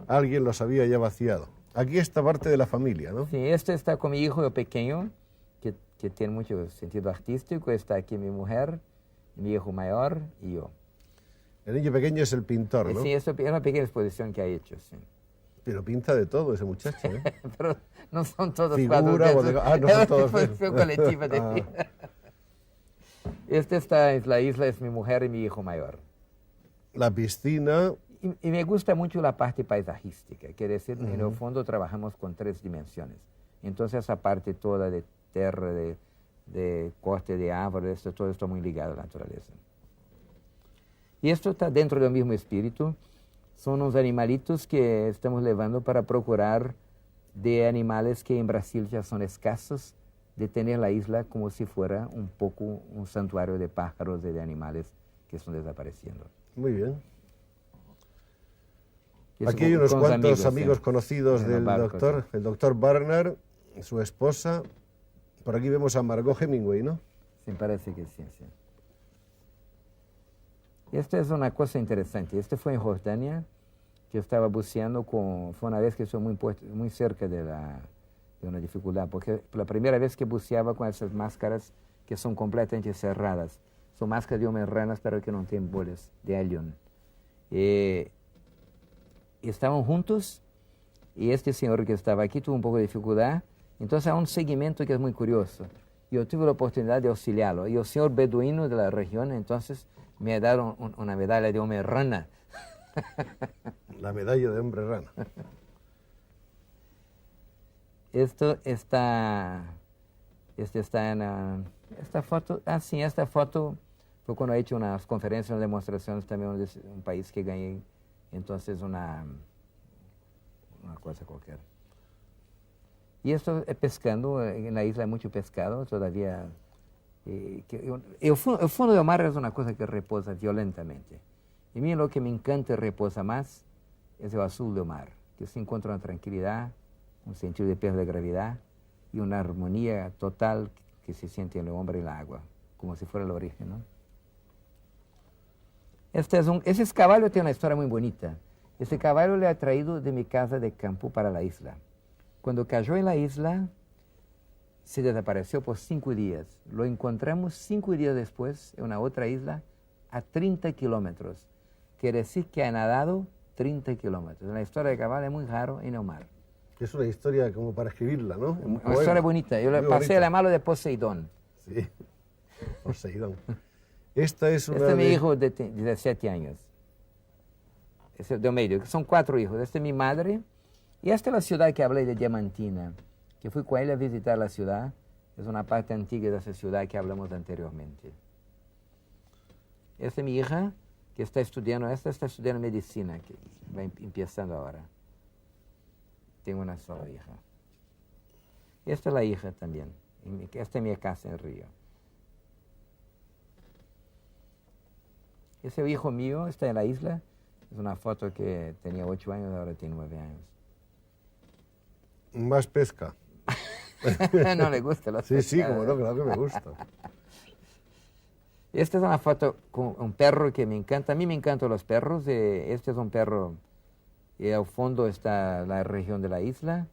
Alguien los había ya vaciado. Aquí está parte de la familia, ¿no? Sí, este está con mi hijo el pequeño, que tiene mucho sentido artístico. Está aquí mi mujer, mi hijo mayor y yo. El niño pequeño es el pintor, ¿no? Sí, esto es una pequeña exposición que ha hecho, sí. Pero pinta de todo ese muchacho, ¿eh? Pero no son todos Figura, cuadros. bodega... Ah, no son todos. Es una exposición colectiva de Este está en la isla, es mi mujer y mi hijo mayor. La piscina. Y me gusta mucho la parte paisajística, quiere decir, en el fondo trabajamos con 3 dimensiones. Entonces esa parte toda de tierra, de corte de árboles, todo esto muy ligado a la naturaleza. Y esto está dentro del mismo espíritu. Son unos animalitos que estamos llevando para procurar de animales que en Brasil ya son escasos, de tener la isla como si fuera un poco un santuario de pájaros y de animales que están desapareciendo. Muy bien. Y aquí hay unos cuantos amigos sí, conocidos del doctor, sí. El doctor Barnard, su esposa. Por aquí vemos a Margot Hemingway, ¿no? Sí, parece que sí, sí. Esta es una cosa interesante. Este fue en Jordania, que yo estaba buceando fue una vez que estuve muy cerca de una dificultad, porque la primera vez que buceaba con esas máscaras que son completamente cerradas. Son máscaras de membranas, pero que no tienen bolas de allión. Estaban juntos y este señor que estaba aquí tuvo un poco de dificultad. Entonces hay un seguimiento que es muy curioso. Yo tuve la oportunidad de auxiliarlo. Y el señor beduino de la región, entonces, me ha dado una medalla de hombre rana. La medalla de hombre rana. Esto está en esta foto. Ah, sí, esta foto fue cuando he hecho unas conferencias, unas demostraciones también de un país que gané. Entonces, una cosa cualquier. Y esto es pescando, en la isla hay mucho pescado todavía. El fondo del mar es una cosa que reposa violentamente. Y a mí lo que me encanta y reposa más es el azul del mar, que se encuentra una tranquilidad, un sentido de pérdida de gravedad y una armonía total que se siente en el hombre y el agua, como si fuera el origen, ¿no? Ese caballo tiene una historia muy bonita. Este caballo le ha traído de mi casa de campo para la isla. Cuando cayó en la isla, se desapareció por 5 días. Lo encontramos 5 días después en una otra isla a 30 kilómetros. Quiere decir que ha nadado 30 kilómetros. La historia de caballo es muy raro en el mar. Es una historia como para escribirla, ¿no? Una historia bonita. Yo le pasé a llamarlo de Poseidón. Sí, Poseidón. Esta es una Este es mi hijo de 17 años. Este es de medio. Son 4 hijos. Esta es mi madre. Y esta es la ciudad que hablé de Diamantina, que fui con él a visitar la ciudad. Es una parte antigua de esa ciudad que hablamos anteriormente. Esta es mi hija, que está estudiando, está estudiando medicina, que va empezando ahora. Tengo una sola hija. Esta es la hija también. Esta es mi casa en Río. Ese hijo mío está en la isla. Es una foto que tenía 8 años, ahora tiene 9 años. Más pesca. No le gusta la pesca. Sí, como no, claro que me gusta. Esta es una foto con un perro que me encanta. A mí me encantan los perros. Este es un perro, y al fondo está la región de la isla.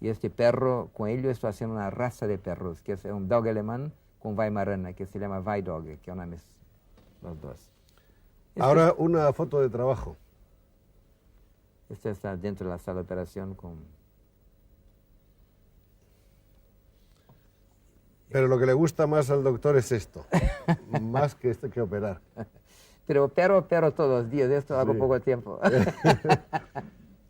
Y este perro, con ello, está haciendo una raza de perros, que es un dog alemán con Weimarana, que se llama Weidog, que es una de los dos. Ahora una foto de trabajo. Esta está dentro de la sala de operación con... Pero lo que le gusta más al doctor es esto, más que que operar. Pero opero todos los días, esto hago poco tiempo.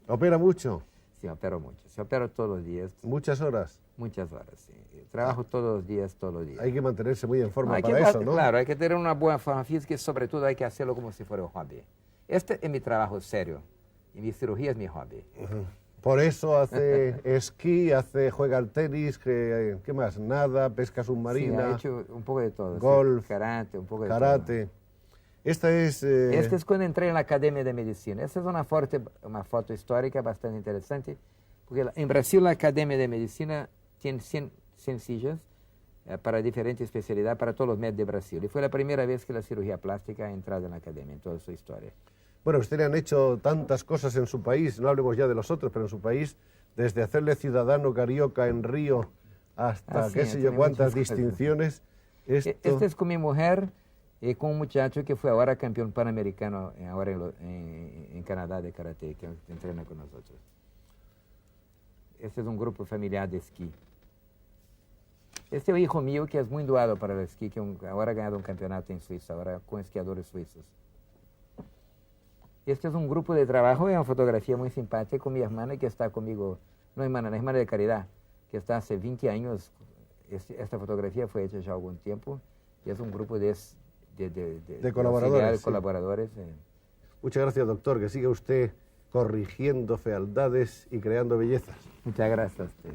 ¿Opera mucho? Sí, opero mucho. Se opero todos los días, ¿Muchas horas? muchas horas. Sí. Trabajo todos los días, todos los días. Hay que mantenerse muy en forma Hay que, para eso, ¿no? claro, hay que tener una buena forma física y sobre todo hay que hacerlo como si fuera un hobby. Este es mi trabajo serio y mi cirugía es mi hobby. Por eso hace esquí, juega al tenis, ¿qué más? Nada, pesca Sí, submarina, he hecho un poco de todo. golf, sí, karate, un poco de karate. todo. Esta es... Este es cuando entré en la Academia de Medicina. Esta es una foto histórica bastante interesante, porque en Brasil la Academia de Medicina tiene 100 sillas para diferentes especialidades para todos los médicos de Brasil. Y fue la primera vez que la cirugía plástica ha entrado en la Academia, en toda su historia. Bueno, ustedes han hecho tantas cosas en su país, no hablemos ya de los otros, pero en su país, desde hacerle ciudadano carioca en Río hasta qué sé yo cuántas distinciones. Este es con mi mujer y con un muchacho que fue ahora campeón panamericano ahora en Canadá de karate, que entrena con nosotros. Este es un grupo familiar de esquí. Este es un hijo mío que es muy doado para el esquí, que ahora ha ganado un campeonato en Suiza, ahora con esquiadores suizos. Este es un grupo de trabajo, es una fotografía muy simpática con mi hermana que está conmigo, no hermana, la hermana de caridad, que está hace 20 años. Esta fotografía fue hecha ya algún tiempo y es un grupo de colaboradores. De colaboradores. Muchas gracias, doctor, que siga usted corrigiendo fealdades y creando bellezas. Muchas gracias a usted.